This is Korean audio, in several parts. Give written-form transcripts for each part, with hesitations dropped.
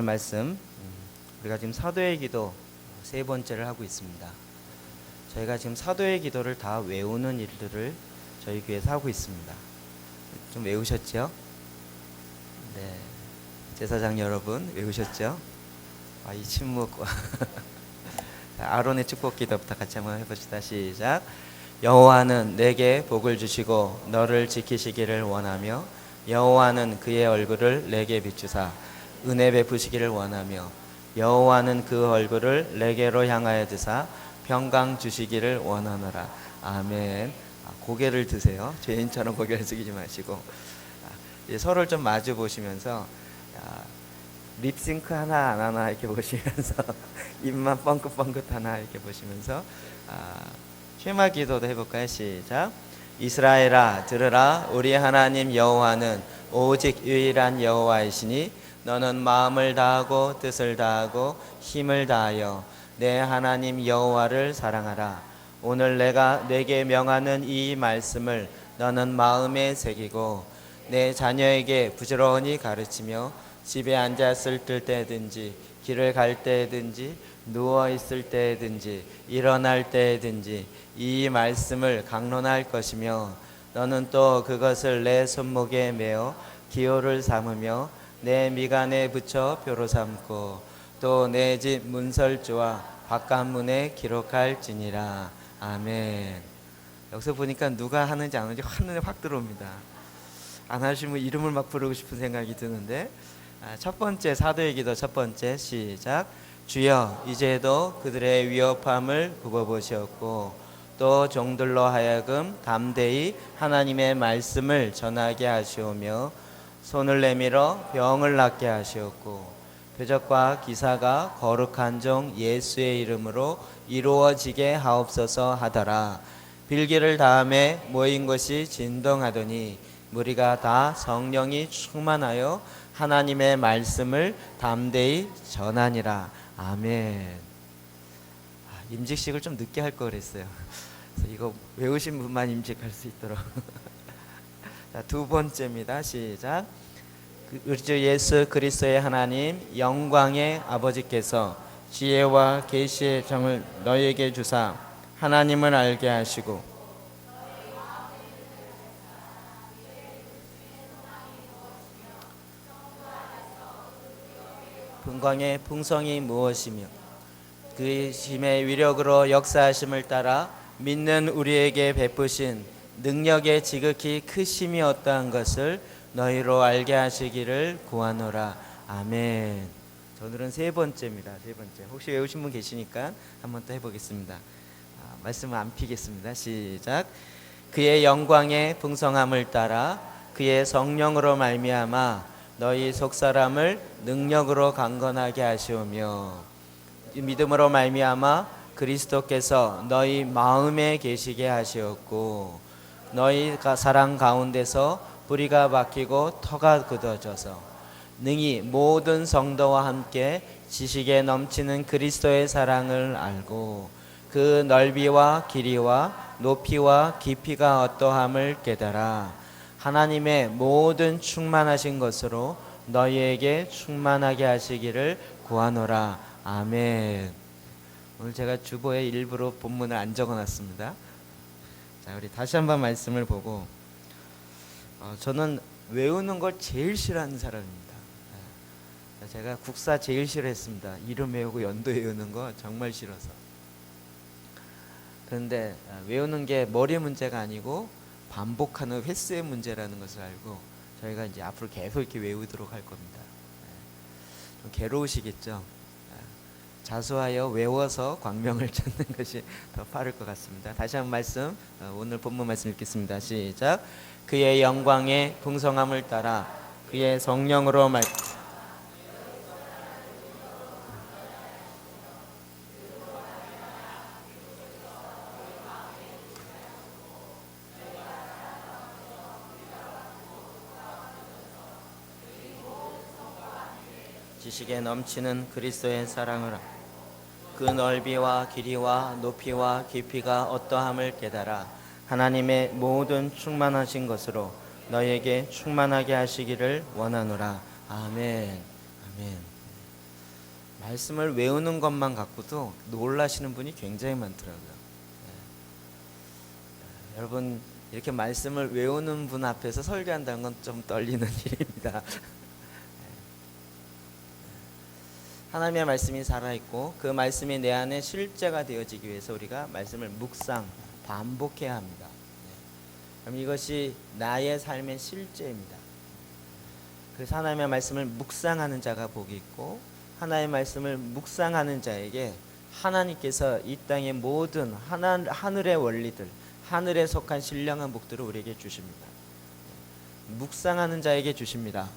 말씀, 우리가 지금 사도의 기도 세 번째를 하고 있습니다. 저희가 지금 사도의 기도를 다 외우는 일들을 저희 교회에서 하고 있습니다. 좀 외우셨죠? 네, 제사장 여러분 외우셨죠? 이 침묵. 아론의 축복 기도부터 같이 한번 해봅시다. 시작. 여호와는 내게 복을 주시고 너를 지키시기를 원하며 여호와는 그의 얼굴을 내게 비추사 은혜 베푸시기를 원하며 여호와는 그 얼굴을 내게로 향하여 드사 평강 주시기를 원하노라. 아멘. 고개를 드세요. 죄인처럼 고개를 숙이지 마시고 서로를 좀 마주 보시면서 립싱크 하나 안 하나 이렇게 보시면서 입만 뻥긋뻥긋 하나 이렇게 보시면서 쉐마 기도도 해볼까요? 시작. 이스라엘아 들으라. 우리 하나님 여호와는 오직 유일한 여호와이시니 너는 마음을 다하고 뜻을 다하고 힘을 다하여 내 하나님 여호와를 사랑하라. 오늘 내가 내게 명하는 이 말씀을 너는 마음에 새기고 내 자녀에게 부지런히 가르치며 집에 앉았을 때든지 길을 갈 때든지 누워 있을 때든지 일어날 때든지 이 말씀을 강론할 것이며 너는 또 그것을 내 손목에 메어 기호를 삼으며 내 미간에 붙여 표로 삼고 또 내 집 문설주와 바깥문에 기록할지니라. 아멘. 여기서 보니까 누가 하는지 안 하는지 한눈에 확 들어옵니다. 안 하시면 이름을 막 부르고 싶은 생각이 드는데 첫 번째 사도의 기도 첫 번째 시작. 주여 이제도 그들의 위협함을 굽어보시었고 또 종들로 하여금 담대히 하나님의 말씀을 전하게 하시오며 손을 내밀어 병을 낫게 하시었고 표적과 기사가 거룩한 종 예수의 이름으로 이루어지게 하옵소서 하더라. 빌기를 다음에 모인 것이 진동하더니 무리가 다 성령이 충만하여 하나님의 말씀을 담대히 전하니라. 아멘. 임직식을 좀 늦게 할 걸 그랬어요. 그래서 이거 외우신 분만 임직할 수 있도록. 자, 두 번째입니다. 시작. 우리 주 예수 그리스도의 하나님 영광의 아버지께서 지혜와 계시의 정을 너희에게 주사 하나님을 알게 하시고 분광의 풍성이 무엇이며 그 힘의 위력으로 역사하심을 따라 믿는 우리에게 베푸신 능력의 지극히 크심이 어떠한 것을 너희로 알게 하시기를 구하노라. 아멘. 오늘은 세 번째입니다. 세 번째. 혹시 외우신 분 계시니까 한번 또 해보겠습니다. 말씀을 안 피겠습니다. 시작. 그의 영광의 풍성함을 따라 그의 성령으로 말미암아 너희 속사람을 능력으로 강건하게 하시오며 믿음으로 말미암아 그리스도께서 너희 마음에 계시게 하시었고 너희 사랑 가운데서 뿌리가 박히고 터가 굳어져서 능히 모든 성도와 함께 지식에 넘치는 그리스도의 사랑을 알고 그 넓이와 길이와 높이와 깊이가 어떠함을 깨달아 하나님의 모든 충만하신 것으로 너희에게 충만하게 하시기를 구하노라. 아멘. 오늘 제가 주보에 일부러 본문을 안 적어놨습니다. 자, 우리 다시 한번 말씀을 보고 저는 외우는 걸 제일 싫어하는 사람입니다. 제가 국사 제일 싫어했습니다. 이름 외우고 연도 외우는 거 정말 싫어서. 그런데 외우는 게 머리 문제가 아니고 반복하는 횟수의 문제라는 것을 알고 저희가 이제 앞으로 계속 이렇게 외우도록 할 겁니다. 좀 괴로우시겠죠? 자수하여 외워서 광명을 찾는 것이 더 빠를 것 같습니다. 다시 한번 말씀, 오늘 본문 말씀 읽겠습니다. 시작. 그의 영광의 풍성함을 따라 그의 성령으로 지식에 넘치는 그리스도의 사랑을 그 넓이와 길이와 높이와 깊이가 어떠함을 깨달아 하나님의 모든 충만하신 것으로 너희에게 충만하게 하시기를 원하노라. 아멘. 아멘. 말씀을 외우는 것만 갖고도 놀라시는 분이 굉장히 많더라고요. 여러분 이렇게 말씀을 외우는 분 앞에서 설교한다는 건 좀 떨리는 일입니다. 하나님의 말씀이 살아있고 그 말씀이 내 안에 실제가 되어지기 위해서 우리가 말씀을 묵상, 반복해야 합니다. 그럼 이것이 나의 삶의 실제입니다. 그래서 하나님의 말씀을 묵상하는 자가 복이 있고 하나님의 말씀을 묵상하는 자에게 하나님께서 이 땅의 모든 하늘의 원리들, 하늘에 속한 신령한 복들을 우리에게 주십니다. 묵상하는 자에게 주십니다.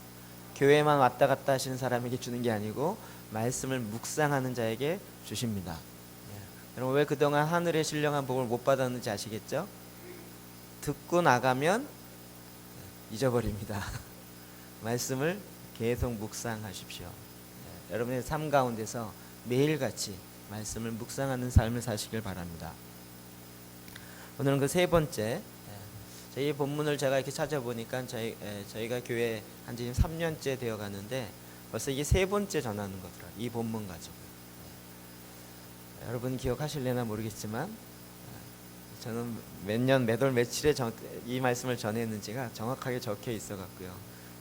교회만 왔다 갔다 하시는 사람에게 주는 게 아니고 말씀을 묵상하는 자에게 주십니다. 여러분 왜 그동안 하늘의 신령한 복을 못 받았는지 아시겠죠? 듣고 나가면 잊어버립니다. 말씀을 계속 묵상하십시오. 여러분의 삶 가운데서 매일같이 말씀을 묵상하는 삶을 사시길 바랍니다. 오늘은 그 세 번째, 이 본문을 제가 이렇게 찾아보니까 저희가 교회 한 지 3년째 되어 가는데 벌써 이게 세 번째 전하는 거더라. 이 본문 가지고. 여러분 기억하실래나 모르겠지만 저는 몇 월 며칠에 이 말씀을 전했는지가 정확하게 적혀 있어 갖고요.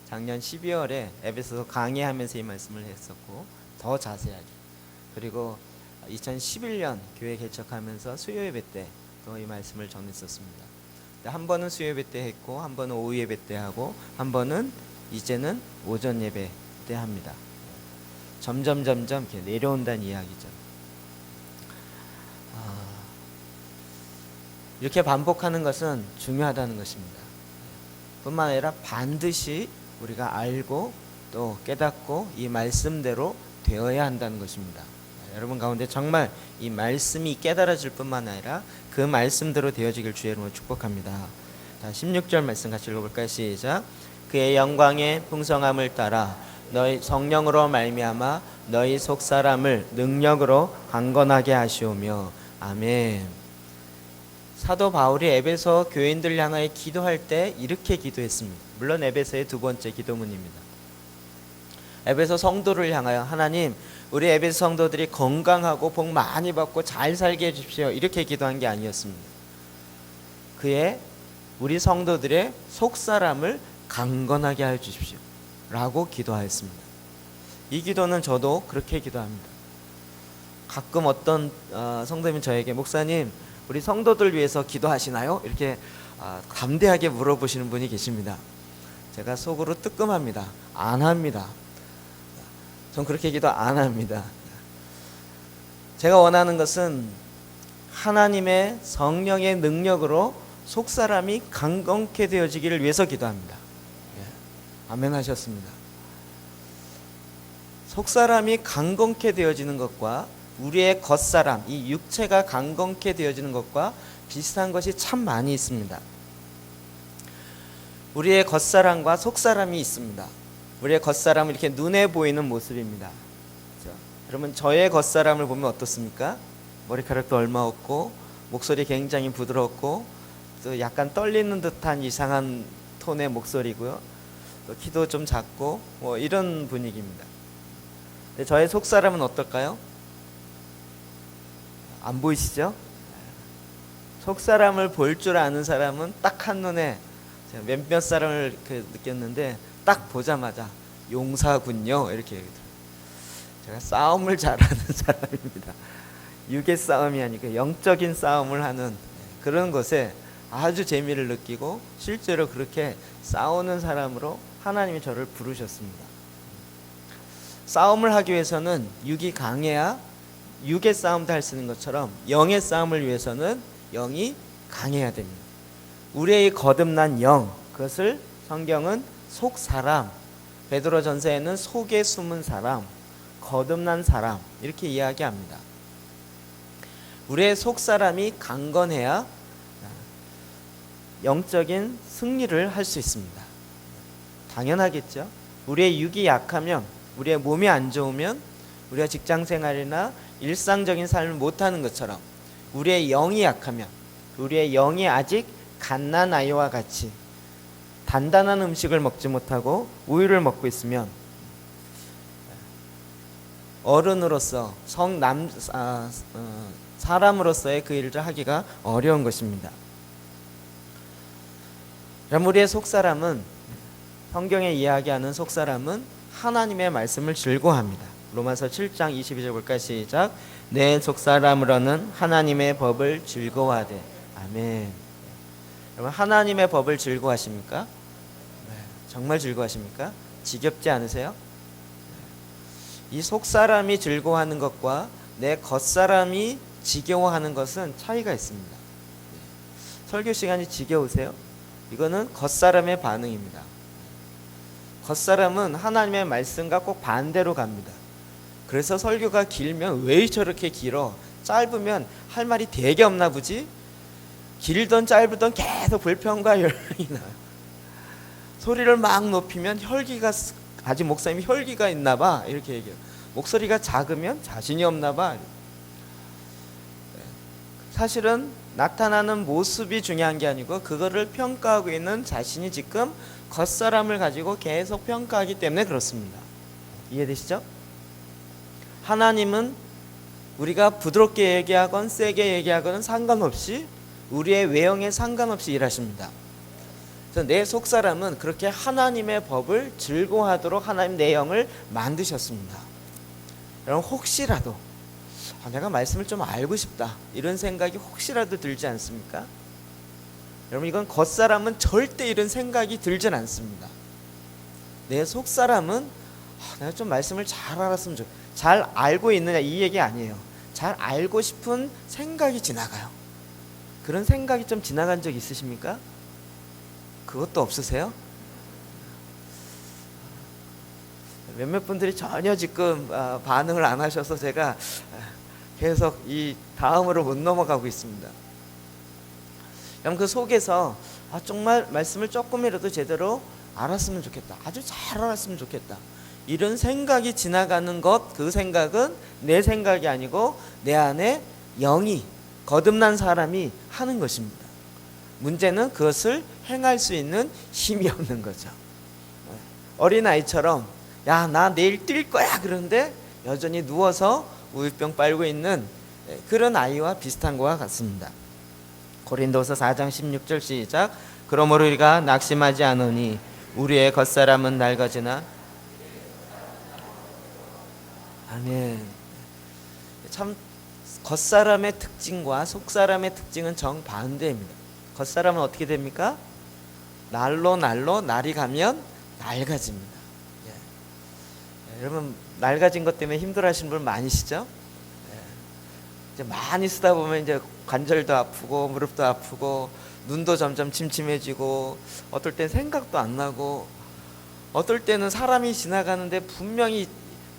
작년 12월에 에베소서 강의하면서 이 말씀을 했었고 더 자세하게, 그리고 2011년 교회 개척하면서 수요 예배 때 또 이 말씀을 전했었습니다. 한 번은 수요 예배 때 했고 한 번은 오후 예배 때 하고 한 번은 이제는 오전 예배 때 합니다. 점점 이렇게 내려온다는 이야기죠. 이렇게 반복하는 것은 중요하다는 것입니다. 뿐만 아니라 반드시 우리가 알고 또 깨닫고 이 말씀대로 되어야 한다는 것입니다. 여러분 가운데 정말 이 말씀이 깨달아질 뿐만 아니라 그 말씀대로 되어지길 주의 이름으로 축복합니다. 자, 16절 말씀 같이 읽어볼까요? 시작. 그의 영광의 풍성함을 따라 너희 성령으로 말미암아 너희 속사람을 능력으로 강건하게 하시오며. 아멘. 사도 바울이 에베소 교인들 향하여 기도할 때 이렇게 기도했습니다. 물론 에베소의 두 번째 기도문입니다. 에베소 성도를 향하여 하나님 우리 에베소 성도들이 건강하고 복 많이 받고 잘 살게 해주십시오 이렇게 기도한 게 아니었습니다. 그의 우리 성도들의 속사람을 강건하게 하여 주십시오 라고 기도하였습니다. 이 기도는 저도 그렇게 기도합니다. 가끔 어떤 성도님이 저에게 목사님 우리 성도들 위해서 기도하시나요? 이렇게 담대하게 물어보시는 분이 계십니다. 제가 속으로 뜨끔합니다. 안 합니다. 전 그렇게 기도 안 합니다. 제가 원하는 것은 하나님의 성령의 능력으로 속사람이 강건케 되어지기를 위해서 기도합니다. 아멘 하셨습니다. 속사람이 강건케 되어지는 것과 우리의 겉사람, 이 육체가 강건케 되어지는 것과 비슷한 것이 참 많이 있습니다. 우리의 겉사람과 속사람이 있습니다. 우리의 겉사람은 이렇게 눈에 보이는 모습입니다. 그렇죠? 여러분 저의 겉사람을 보면 어떻습니까? 머리카락도 얼마 없고 목소리 굉장히 부드럽고 또 약간 떨리는 듯한 이상한 톤의 목소리고요. 또 키도 좀 작고 뭐 이런 분위기입니다. 근데 저의 속사람은 어떨까요? 안 보이시죠? 속사람을 볼 줄 아는 사람은 딱 한눈에 제가 몇몇 사람을 느꼈는데 딱 보자마자 용사군요 이렇게 얘기해요. 제가 싸움을 잘하는 사람입니다. 육의 싸움이 아니고 영적인 싸움을 하는 그런 것에 아주 재미를 느끼고 실제로 그렇게 싸우는 사람으로 하나님이 저를 부르셨습니다. 싸움을 하기 위해서는 육이 강해야 육의 싸움도 할 수 있는 것처럼 영의 싸움을 위해서는 영이 강해야 됩니다. 우리의 거듭난 영, 그것을 성경은 속사람, 베드로전서에는 속에 숨은 사람, 거듭난 사람 이렇게 이야기합니다. 우리의 속사람이 강건해야 영적인 승리를 할 수 있습니다. 당연하겠죠. 우리의 육이 약하면, 우리의 몸이 안 좋으면 우리가 직장생활이나 일상적인 삶을 못하는 것처럼 우리의 영이 약하면, 우리의 영이 아직 갓난아이와 같이 단단한 음식을 먹지 못하고 우유를 먹고 있으면 어른으로서 사람으로서의 그 일을 하기가 어려운 것입니다. 그럼 우리의 속사람은, 성경에 이야기하는 속사람은 하나님의 말씀을 즐거워합니다. 로마서 7장 22절 볼까요? 시작. 내 속사람으로는 하나님의 법을 즐거워하되. 아멘. 여러분, 하나님의 법을 즐거워하십니까? 네. 정말 즐거워하십니까? 지겹지 않으세요? 이 속사람이 즐거워하는 것과 내 겉사람이 지겨워하는 것은 차이가 있습니다. 설교 시간이 지겨우세요? 이거는 겉사람의 반응입니다. 겉사람은 하나님의 말씀과 꼭 반대로 갑니다. 그래서 설교가 길면 왜 저렇게 길어? 짧으면 할 말이 되게 없나 보지? 길든 짧든 계속 불평과 열망이 나요. 소리를 막 높이면 아직 목사님이 혈기가 있나 봐, 이렇게 얘기해요. 목소리가 작으면 자신이 없나 봐. 사실은 나타나는 모습이 중요한 게 아니고 그거를 평가하고 있는 자신이 지금 겉사람을 가지고 계속 평가하기 때문에 그렇습니다. 이해되시죠? 하나님은 우리가 부드럽게 얘기하건 세게 얘기하건 상관없이, 우리의 외형에 상관없이 일하십니다. 그래서 내 속사람은 그렇게 하나님의 법을 즐거워하도록 하나님 내 영을 만드셨습니다. 여러분, 혹시라도 내가 말씀을 좀 알고 싶다, 이런 생각이 혹시라도 들지 않습니까? 여러분, 이건 겉사람은 절대 이런 생각이 들진 않습니다. 내 속사람은 내가 좀 말씀을 잘 알았으면 좋겠다, 잘 알고 있느냐, 이 얘기 아니에요. 잘 알고 싶은 생각이 지나가요. 그런 생각이 좀 지나간 적 있으십니까? 그것도 없으세요? 몇몇 분들이 전혀 지금 반응을 안 하셔서 제가 계속 이 다음으로 못 넘어가고 있습니다. 그럼 그 속에서 정말 말씀을 조금이라도 제대로 알았으면 좋겠다, 아주 잘 알았으면 좋겠다, 이런 생각이 지나가는 것, 그 생각은 내 생각이 아니고 내 안에 영이, 거듭난 사람이 하는 것입니다. 문제는 그것을 행할 수 있는 힘이 없는 거죠. 어린아이처럼 야, 나 내일 뛸 거야, 그런데 여전히 누워서 우유병 빨고 있는 그런 아이와 비슷한 것과 같습니다. 고린도서 4장 16절 시작. 그러므로 우리가 낙심하지 않으니 우리의 겉사람은 낡아지나. 아멘. 참 겉사람의 특징과 속사람의 특징은 정반대입니다. 겉사람은 어떻게 됩니까? 날이 가면 낡아집니다. 여러분, 낡아진 것 때문에 힘들어하시는 분 많으시죠? 이제 많이 쓰다 보면 이제 관절도 아프고 무릎도 아프고 눈도 점점 침침해지고, 어떨 땐 생각도 안 나고, 어떨 때는 사람이 지나가는데 분명히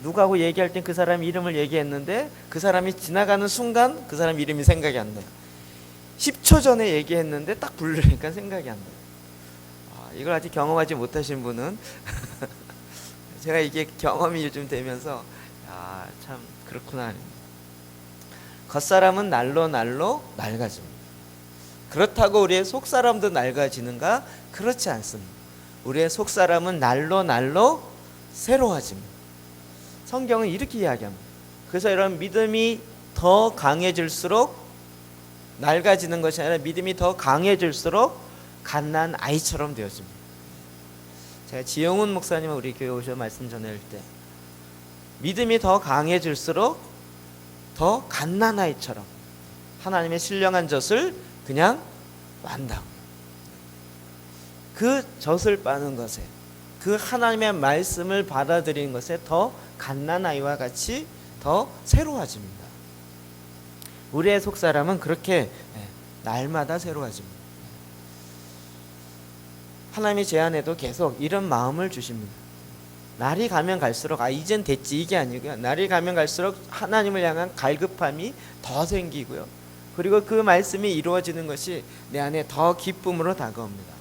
누구하고 얘기할 땐 그 사람 이름을 얘기했는데 그 사람이 지나가는 순간 그 사람 이름이 생각이 안 나요. 10초 전에 얘기했는데 딱 부르니까 생각이 안 나요. 이걸 아직 경험하지 못하신 분은 제가 이게 경험이 요즘 되면서 참 그렇구나. 겉사람은 날로 낡아집니다. 그렇다고 우리의 속사람도 낡아지는가? 그렇지 않습니다. 우리의 속사람은 날로 새로워집니다. 성경은 이렇게 이야기합니다. 그래서 이런 믿음이 더 강해질수록, 낡아지는 것이 아니라 믿음이 더 강해질수록 갓난 아이처럼 되어집니다. 제가 지영훈 목사님은 우리 교회 오셔서 말씀 전할 때, 믿음이 더 강해질수록 더 갓난 아이처럼 하나님의 신령한 젖을 그냥 만다. 그 젖을 빠는 것에, 그 하나님의 말씀을 받아들이는 것에 더 갓난 아이와 같이 더 새로워집니다. 우리의 속사람은 그렇게 날마다 새로워집니다. 하나님이 제 안에도 계속 이런 마음을 주십니다. 날이 가면 갈수록 이젠 됐지, 이게 아니고요. 날이 가면 갈수록 하나님을 향한 갈급함이 더 생기고요. 그리고 그 말씀이 이루어지는 것이 내 안에 더 기쁨으로 다가옵니다.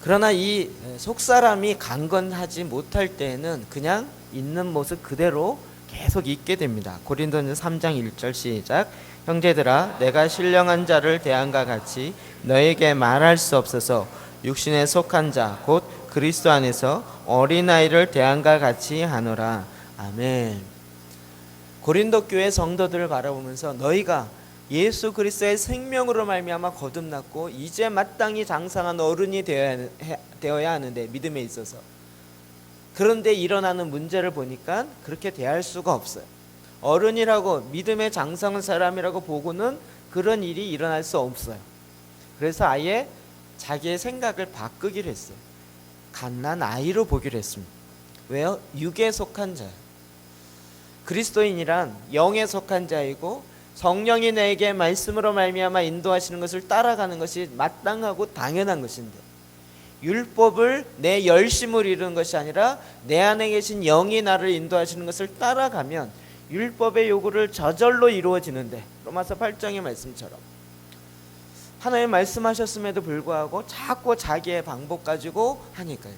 그러나 이 속사람이 강건하지 못할 때에는 그냥 있는 모습 그대로 계속 있게 됩니다. 고린도전서 3장 1절 시작. 형제들아, 내가 신령한 자를 대함과 같이 너에게 말할 수 없어서 육신에 속한 자 곧 그리스도 안에서 어린아이를 대한과 같이 하노라. 아멘. 고린도 교회 성도들을 바라보면서 너희가 예수 그리스도의 생명으로 말미암아 거듭났고 이제 마땅히 장성한 어른이 되어야 하는데, 믿음에 있어서. 그런데 일어나는 문제를 보니까 그렇게 대할 수가 없어요. 어른이라고, 믿음의 장성한 사람이라고 보고는 그런 일이 일어날 수 없어요. 그래서 아예 자기의 생각을 바꾸기로 했어요. 갓난 아이로 보기로 했습니다. 왜요? 육에 속한 자. 그리스도인이란 영에 속한 자이고 성령이 내게 말씀으로 말미암아 인도하시는 것을 따라가는 것이 마땅하고 당연한 것인데, 율법을 내 열심으로 이루는 것이 아니라 내 안에 계신 영이 나를 인도하시는 것을 따라가면 율법의 요구를 저절로 이루어지는데, 로마서 8장의 말씀처럼 하나님 말씀하셨음에도 불구하고 자꾸 자기의 방법 가지고 하니까요.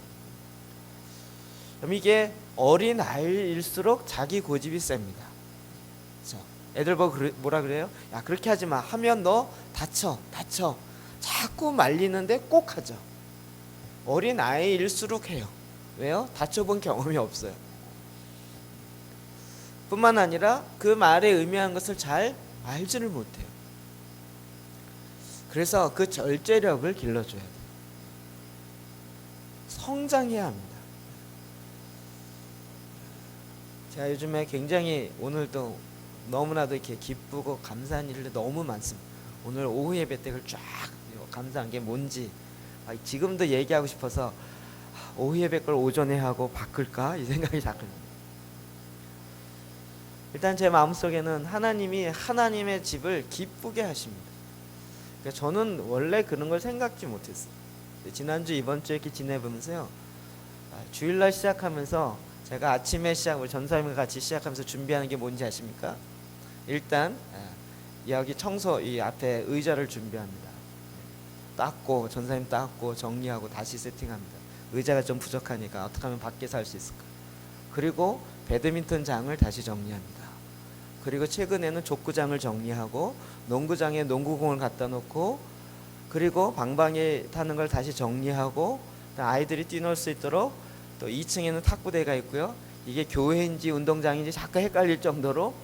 그럼 이게 어린 아이일수록 자기 고집이 셉니다. 그렇죠? 애들 보고 뭐라 그래요? 야, 그렇게 하지 마. 하면 너 다쳐. 자꾸 말리는데 꼭 하죠. 어린 아이일수록 해요. 왜요? 다쳐본 경험이 없어요. 뿐만 아니라 그 말에 의미한 것을 잘 알지를 못해요. 그래서 그 절제력을 길러줘야 돼요. 성장해야 합니다. 제가 요즘에 굉장히, 오늘도 너무나도 이렇게 기쁘고 감사한 일들 너무 많습니다. 오늘 오후 예배 때 쫙 감사한 게 뭔지 지금도 얘기하고 싶어서 오후 예배 걸 오전에 하고 바꿀까 이 생각이 자꾸 듭니다. 일단 제 마음속에는 하나님이 하나님의 집을 기쁘게 하십니다. 그러니까 저는 원래 그런 걸 생각지 못했어요. 지난주 이번주 이렇게 지내보면서요, 주일날 시작하면서 제가 아침에 우리 전사님과 같이 시작하면서 준비하는 게 뭔지 아십니까? 일단 여기 청소, 이 앞에 의자를 준비합니다. 닦고, 전사님 닦고 정리하고 다시 세팅합니다. 의자가 좀 부족하니까 어떻게 하면 밖에서 할 수 있을까? 그리고 배드민턴장을 다시 정리합니다. 그리고 최근에는 족구장을 정리하고 농구장에 농구공을 갖다 놓고, 그리고 방방에 타는 걸 다시 정리하고, 아이들이 뛰놀 수 있도록 또 2층에는 탁구대가 있고요. 이게 교회인지 운동장인지 자꾸 헷갈릴 정도로,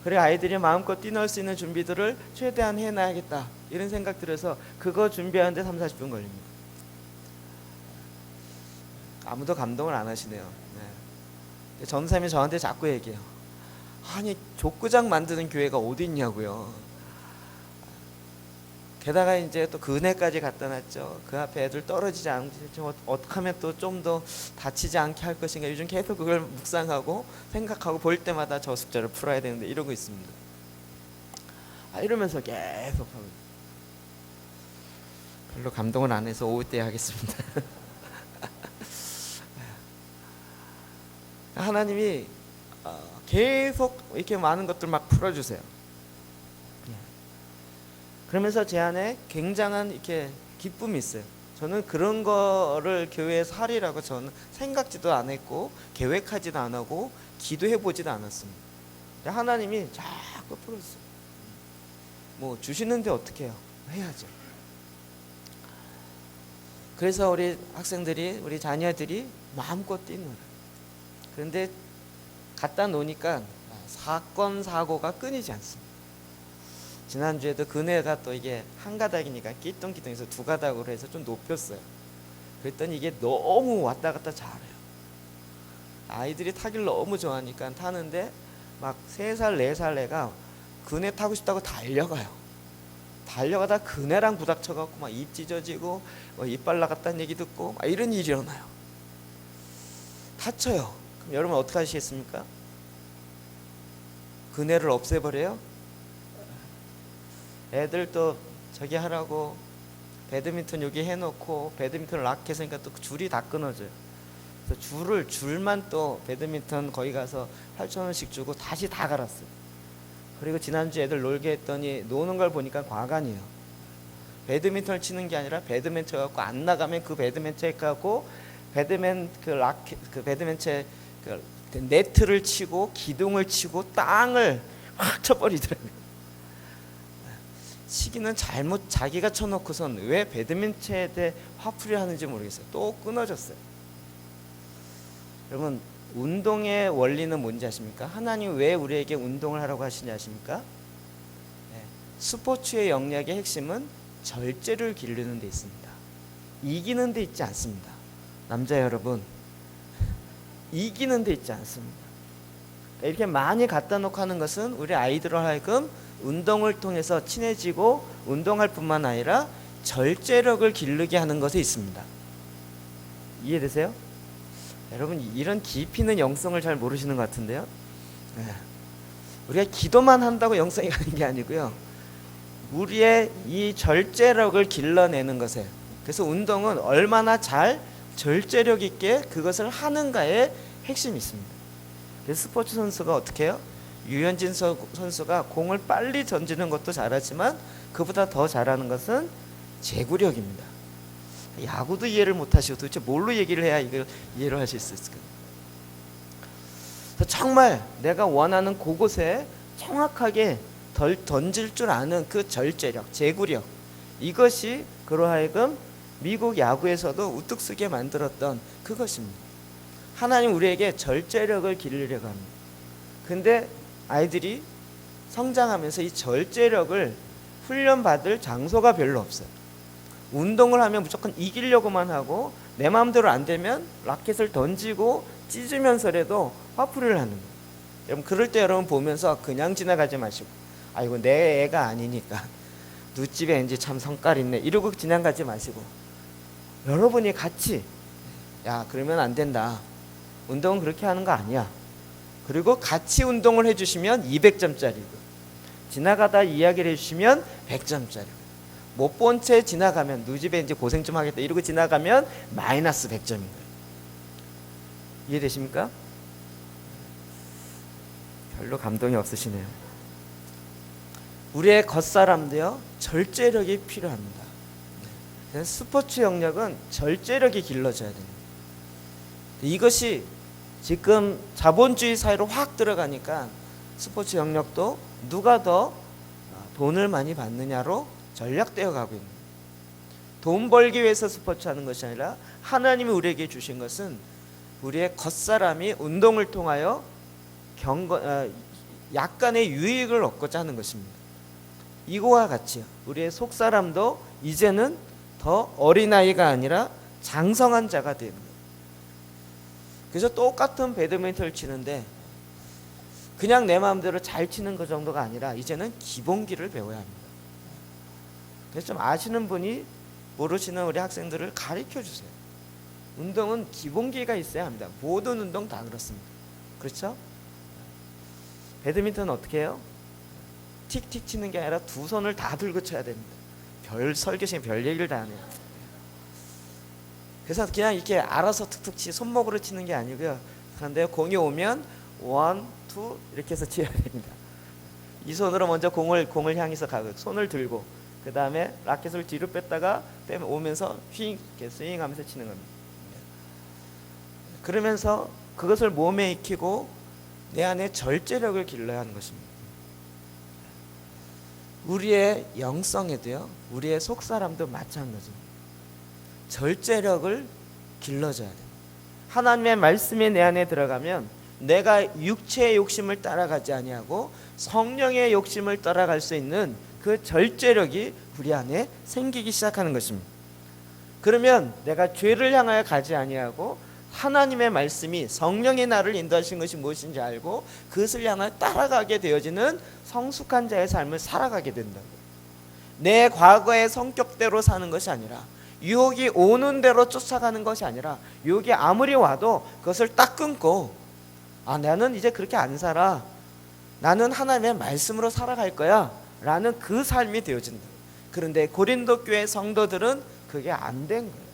그래 아이들이 마음껏 뛰놀 수 있는 준비들을 최대한 해놔야겠다 이런 생각 들어서 그거 준비하는데 30-40분 걸립니다. 아무도 감동을 안 하시네요. 네. 전사님이 저한테 자꾸 얘기해요. 아니 족구장 만드는 교회가 어디 있냐고요. 게다가 이제 또 그네까지 갖다 놨죠. 그 앞에 애들 떨어지지 않게 어떻게 하면 또 좀 더 다치지 않게 할 것인가. 요즘 계속 그걸 묵상하고 생각하고 볼 때마다 저 숙제를 풀어야 되는데 이러고 있습니다. 이러면서 계속 하고, 별로 감동을 안 해서 오후 때 하겠습니다. 하나님이 계속 이렇게 많은 것들 막 풀어주세요. 그러면서 제 안에 굉장한 이렇게 기쁨이 있어요. 저는 그런 거를 교회에서 하리라고 저는 생각지도 안 했고 계획하지도 안 하고 기도해 보지도 않았습니다. 하나님이 자꾸 풀어주세요. 뭐 주시는데 어떻게 해요? 해야죠. 그래서 우리 학생들이, 우리 자녀들이 마음껏 뛰는. 그런데 갖다 놓으니까 사건 사고가 끊이지 않습니다. 지난주에도 그네가 또 이게 한 가닥이니까 끼뚱끼뚱해서 두 가닥으로 해서 좀 높였어요. 그랬더니 이게 너무 왔다 갔다 잘해요. 아이들이 타기를 너무 좋아하니까 타는데 막 3살 4살 애가 그네 타고 싶다고 달려가요. 달려가다 그네랑 부닥쳐갖고 막 입 찢어지고 이빨 나갔다는 얘기 듣고 막 이런 일이 일어나요. 다쳐요. 그럼 여러분 어떻게 하시겠습니까? 그네를 없애버려요? 애들 또 저기 하라고 배드민턴 여기 해놓고 배드민턴 라켓이니까 또 줄이 다 끊어져요. 그래서 줄만 또 배드민턴 거기 가서 8,000원씩 주고 다시 다 갈았어요. 그리고 지난주 애들 놀게 했더니 노는 걸 보니까 과간이에요. 배드민턴을 치는 게 아니라 배드민턴 갖고 안 나가면 그 배드민턴 갖고 배드민턴 그 네트를 치고 기둥을 치고 땅을 확 쳐버리더라고요. 시기는 잘못 자기가 쳐놓고선 왜 배드민턴에 대해 화풀이 하는지 모르겠어요. 또 끊어졌어요. 여러분, 운동의 원리는 뭔지 아십니까? 하나님 왜 우리에게 운동을 하라고 하시냐 아십니까? 네. 스포츠의 영역의 핵심은 절제를 기르는 데 있습니다. 이기는 데 있지 않습니다. 남자 여러분, 이기는 데 있지 않습니다. 이렇게 많이 갖다 놓고 하는 것은 우리 아이들로 하여금 운동을 통해서 친해지고 운동할 뿐만 아니라 절제력을 기르게 하는 것에 있습니다. 이해되세요? 여러분, 이런 깊이 있는 영성을 잘 모르시는 것 같은데요. 네. 우리가 기도만 한다고 영성이 가는 게 아니고요, 우리의 이 절제력을 길러내는 것에, 그래서 운동은 얼마나 잘 절제력 있게 그것을 하는가에 핵심이 있습니다. 그래서 스포츠 선수가 어떻게 해요? 유현진 선수가 공을 빨리 던지는 것도 잘하지만 그보다 더 잘하는 것은 제구력입니다. 야구도 이해를 못하시고 도대체 뭘로 얘기를 해야 이걸 이해를 하실 수 있을까요? 정말 내가 원하는 그곳에 정확하게 던질 줄 아는 그 절제력, 제구력, 이것이 그러하여금 미국 야구에서도 우뚝 서게 만들었던 그것입니다. 하나님 우리에게 절제력을 기르려고 합니다. 근데 아이들이 성장하면서 이 절제력을 훈련받을 장소가 별로 없어요. 운동을 하면 무조건 이기려고만 하고 내 마음대로 안 되면 라켓을 던지고 찢으면서라도 화풀이를 하는 거예요. 여러분, 그럴 때 여러분 보면서 그냥 지나가지 마시고, 아이고 내 애가 아니니까 누집에 왠지 참 성깔 있네 이러고 지나가지 마시고, 여러분이 같이, 야 그러면 안 된다, 운동은 그렇게 하는 거 아니야, 그리고 같이 운동을 해주시면 200점짜리고 지나가다 이야기를 해주시면 100점짜리고, 못 본 채 지나가면 누집에 이제 고생 좀 하겠다 이러고 지나가면 마이너스 100점인 거예요. 이해되십니까? 별로 감동이 없으시네요. 우리의 겉사람도요 절제력이 필요합니다. 스포츠 영역은 절제력이 길러져야 됩니다. 이것이 지금 자본주의 사회로 확 들어가니까 스포츠 영역도 누가 더 돈을 많이 받느냐로 전략되어 가고 있는 거예요. 돈 벌기 위해서 스포츠 하는 것이 아니라 하나님이 우리에게 주신 것은 우리의 겉사람이 운동을 통하여 약간의 유익을 얻고자 하는 것입니다. 이거와 같이요, 우리의 속사람도 이제는 더 어린아이가 아니라 장성한 자가 되는 거예요. 그래서 똑같은 배드민턴을 치는데 그냥 내 마음대로 잘 치는 것 정도가 아니라 이제는 기본기를 배워야 합니다. 그래서 좀 아시는 분이 모르시는 우리 학생들을 가르쳐 주세요. 운동은 기본기가 있어야 합니다. 모든 운동 다 그렇습니다. 그렇죠? 배드민턴은 어떻게 해요? 틱틱 치는 게 아니라 두 손을 다 들고 쳐야 됩니다. 별 설계시에 별 얘기를 다 하네요. 그래서 그냥 이렇게 알아서 툭툭 손목으로 치는 게 아니고요. 그런데 공이 오면 원, 투 이렇게 해서 쳐야 됩니다. 이 손으로 먼저 공을 향해서 가고 손을 들고 그 다음에 라켓을 뒤로 뺐다가 오면서 휘잉 이렇게 스윙하면서 치는 겁니다. 그러면서 그것을 몸에 익히고 내 안에 절제력을 길러야 하는 것입니다. 우리의 영성에도요, 우리의 속사람도 마찬가지입니다. 절제력을 길러줘야 됩니다. 하나님의 말씀이 내 안에 들어가면 내가 육체의 욕심을 따라가지 아니하고 성령의 욕심을 따라갈 수 있는 그 절제력이 우리 안에 생기기 시작하는 것입니다. 그러면 내가 죄를 향하여 가지 아니하고 하나님의 말씀이 성령의 나를 인도하신 것이 무엇인지 알고 그것을 향하여 따라가게 되어지는 성숙한 자의 삶을 살아가게 된다고. 내 과거의 성격대로 사는 것이 아니라, 유혹이 오는 대로 쫓아가는 것이 아니라, 유혹이 아무리 와도 그것을 딱 끊고, 나는 이제 그렇게 안 살아, 나는 하나님의 말씀으로 살아갈 거야 라는 그 삶이 되어진다. 그런데 고린도 교회 성도들은 그게 안 된 거예요.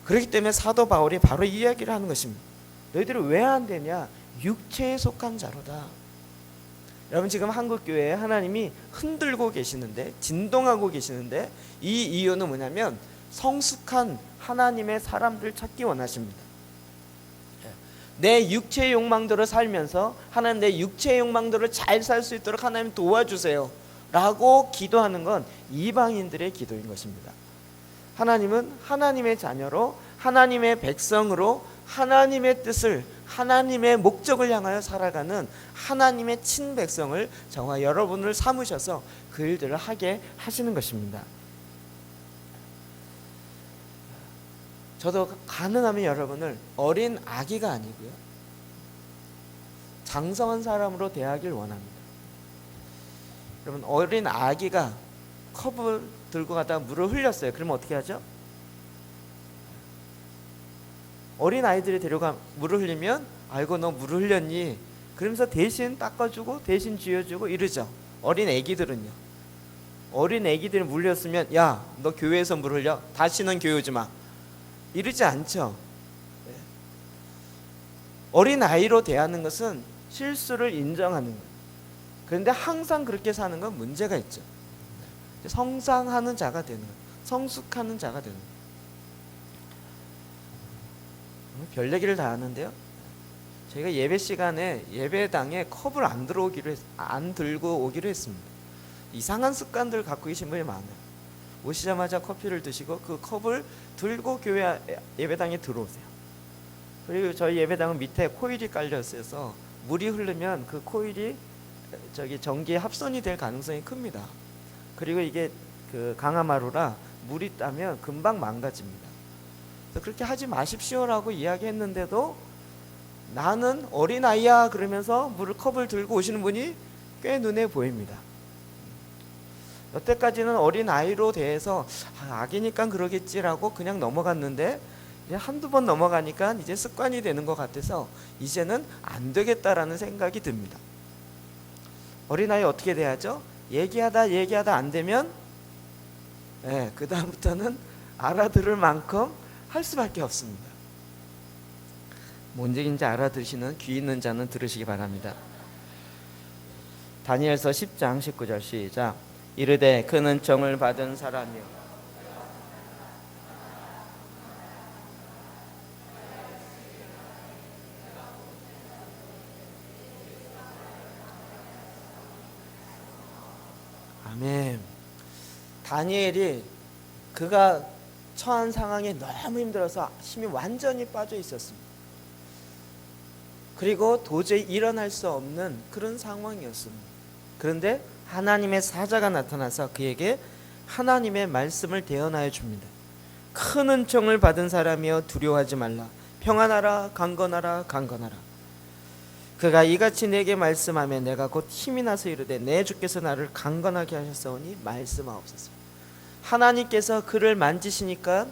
그렇기 때문에 사도 바울이 바로 이 이야기를 하는 것입니다. 너희들이 왜 안 되냐? 육체에 속한 자로다. 여러분, 지금 한국교회에 하나님이 흔들고 계시는데, 진동하고 계시는데, 이 이유는 뭐냐면 성숙한 하나님의 사람들 찾기 원하십니다. 내 육체의 욕망대로 살면서 하나님 내 육체의 욕망대로 잘 살 수 있도록 하나님 도와주세요. 라고 기도하는 건 이방인들의 기도인 것입니다. 하나님은 하나님의 자녀로, 하나님의 백성으로 하나님의 뜻을, 하나님의 목적을 향하여 살아가는 하나님의 친백성을 저와 여러분을 삼으셔서 그 일들을 하게 하시는 것입니다. 저도 가능하면 여러분을 어린 아기가 아니고요, 장성한 사람으로 대하길 원합니다. 여러분, 어린 아기가 컵을 들고 가다가 물을 흘렸어요. 그러면 어떻게 하죠? 어린 아이들이 데려가 물을 흘리면 아이고 너 물을 흘렸니? 그러면서 대신 닦아주고 대신 쥐어주고 이러죠. 어린 애기들은요. 어린 애기들이 물렸으면 야, 너 교회에서 물 흘려? 다시는 교회 오지 마. 이러지 않죠. 어린 아이로 대하는 것은 실수를 인정하는 거예요. 그런데 항상 그렇게 사는 건 문제가 있죠. 성장하는 자가 되는 거예요. 성숙하는 자가 되는 거예요. 별 얘기를 다 하는데요, 저희가 예배 시간에 예배당에 컵을 안 들고 오기로 했습니다. 이상한 습관들 갖고 계신 분이 많아요. 오시자마자 커피를 드시고 그 컵을 들고 교회 예배당에 들어오세요. 그리고 저희 예배당은 밑에 코일이 깔려 있어서 물이 흐르면 그 코일이 전기에 합선이 될 가능성이 큽니다. 그리고 이게 그 강화마루라 물이 따면 금방 망가집니다. 그래서 그렇게 하지 마십시오라고 이야기했는데도 나는 어린아이야 그러면서 컵을 들고 오시는 분이 꽤 눈에 보입니다. 여태까지는 어린아이로 대해서 아기니까 그러겠지라고 그냥 넘어갔는데 이제 한두 번 넘어가니까 이제 습관이 되는 것 같아서 이제는 안 되겠다라는 생각이 듭니다. 어린아이 어떻게 돼야죠? 얘기하다 안 되면 그 다음부터는 알아들을 만큼 할 수밖에 없습니다. 뭔 얘기인지 알아들으시는 귀 있는 자는 들으시기 바랍니다. 다니엘서 10장 19절 시작. 이르되 그는 정을 받은 사람이요 아멘. 다니엘이 그가 처한 상황에 너무 힘들어서 힘이 완전히 빠져 있었습니다. 그리고 도저히 일어날 수 없는 그런 상황이었습니다. 그런데 하나님의 사자가 나타나서 그에게 하나님의 말씀을 대언하여 줍니다. 큰 은총을 받은 사람이여 두려워하지 말라. 평안하라. 강건하라. 강건하라. 그가 이같이 내게 말씀하며 내가 곧 힘이 나서 이르되 내 주께서 나를 강건하게 하셨사오니 말씀하옵소서. 하나님께서 그를 만지시니까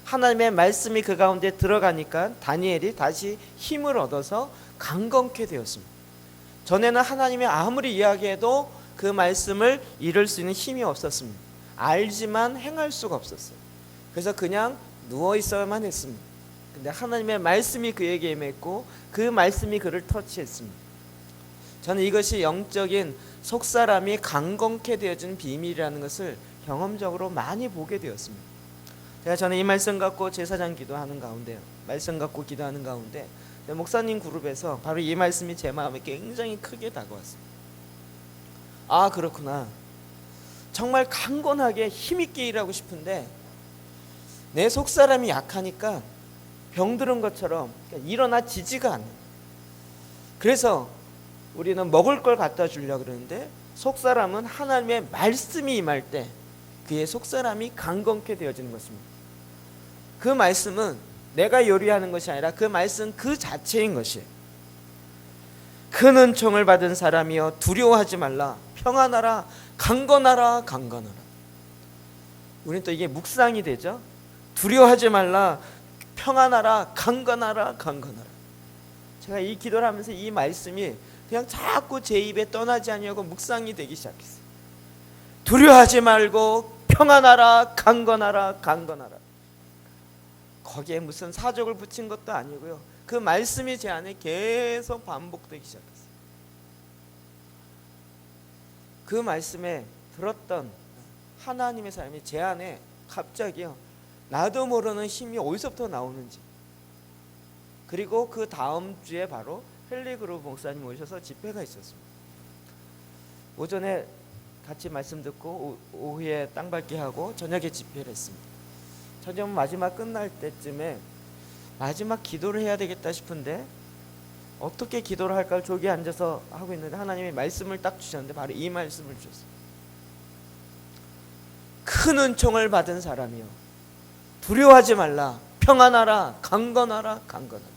하나님의 말씀이 그 가운데 들어가니까 다니엘이 다시 힘을 얻어서 강건케 되었습니다. 전에는 하나님이 아무리 이야기해도 그 말씀을 이룰 수 있는 힘이 없었습니다. 알지만 행할 수가 없었어요. 그래서 그냥 누워 있어야만 했습니다. 근데 하나님의 말씀이 그에게 임했고 그 말씀이 그를 터치했습니다. 저는 이것이 영적인 속사람이 강건케 되어지는 비밀이라는 것을 경험적으로 많이 보게 되었습니다. 저는 이 말씀 갖고 제사장 기도하는 가운데, 말씀 갖고 기도하는 가운데 목사님 그룹에서 바로 이 말씀이 제 마음에 굉장히 크게 다가왔습니다. 아, 그렇구나. 정말 강건하게 힘있게 일하고 싶은데 내 속사람이 약하니까 병들은 것처럼 일어나지지가 않는. 그래서 우리는 먹을 걸 갖다 주려고 그러는데 속사람은 하나님의 말씀이 임할 때 그의 속사람이 강건케 되어지는 것입니다. 그 말씀은 내가 요리하는 것이 아니라 그 말씀 그 자체인 것이에요. 큰 은총을 받은 사람이여 두려워하지 말라. 평안하라. 강건하라. 강건하라. 우리는 또 이게 묵상이 되죠. 두려워하지 말라. 평안하라. 강건하라. 강건하라. 제가 이 기도를 하면서 이 말씀이 그냥 자꾸 제 입에 떠나지 아니하고 묵상이 되기 시작했어요. 두려워하지 말고 평안하라. 강건하라. 강건하라. 거기에 무슨 사족을 붙인 것도 아니고요. 그 말씀이 제 안에 계속 반복되기 시작했어요. 그 말씀에 들었던 하나님의 사람이 제 안에 갑자기요, 나도 모르는 힘이 어디서부터 나오는지. 그리고 그 다음 주에 바로 헬리그룹 목사님 오셔서 집회가 있었습니다. 오전에 같이 말씀 듣고 오후에 땅밟기 하고 저녁에 집회를 했습니다. 저녁 마지막 끝날 때쯤에 마지막 기도를 해야 되겠다 싶은데 어떻게 기도를 할까 저기 앉아서 하고 있는데 하나님이 말씀을 딱 주셨는데 바로 이 말씀을 주셨어요. 큰 은총을 받은 사람이요, 두려워하지 말라. 평안하라. 강건하라. 강건하라.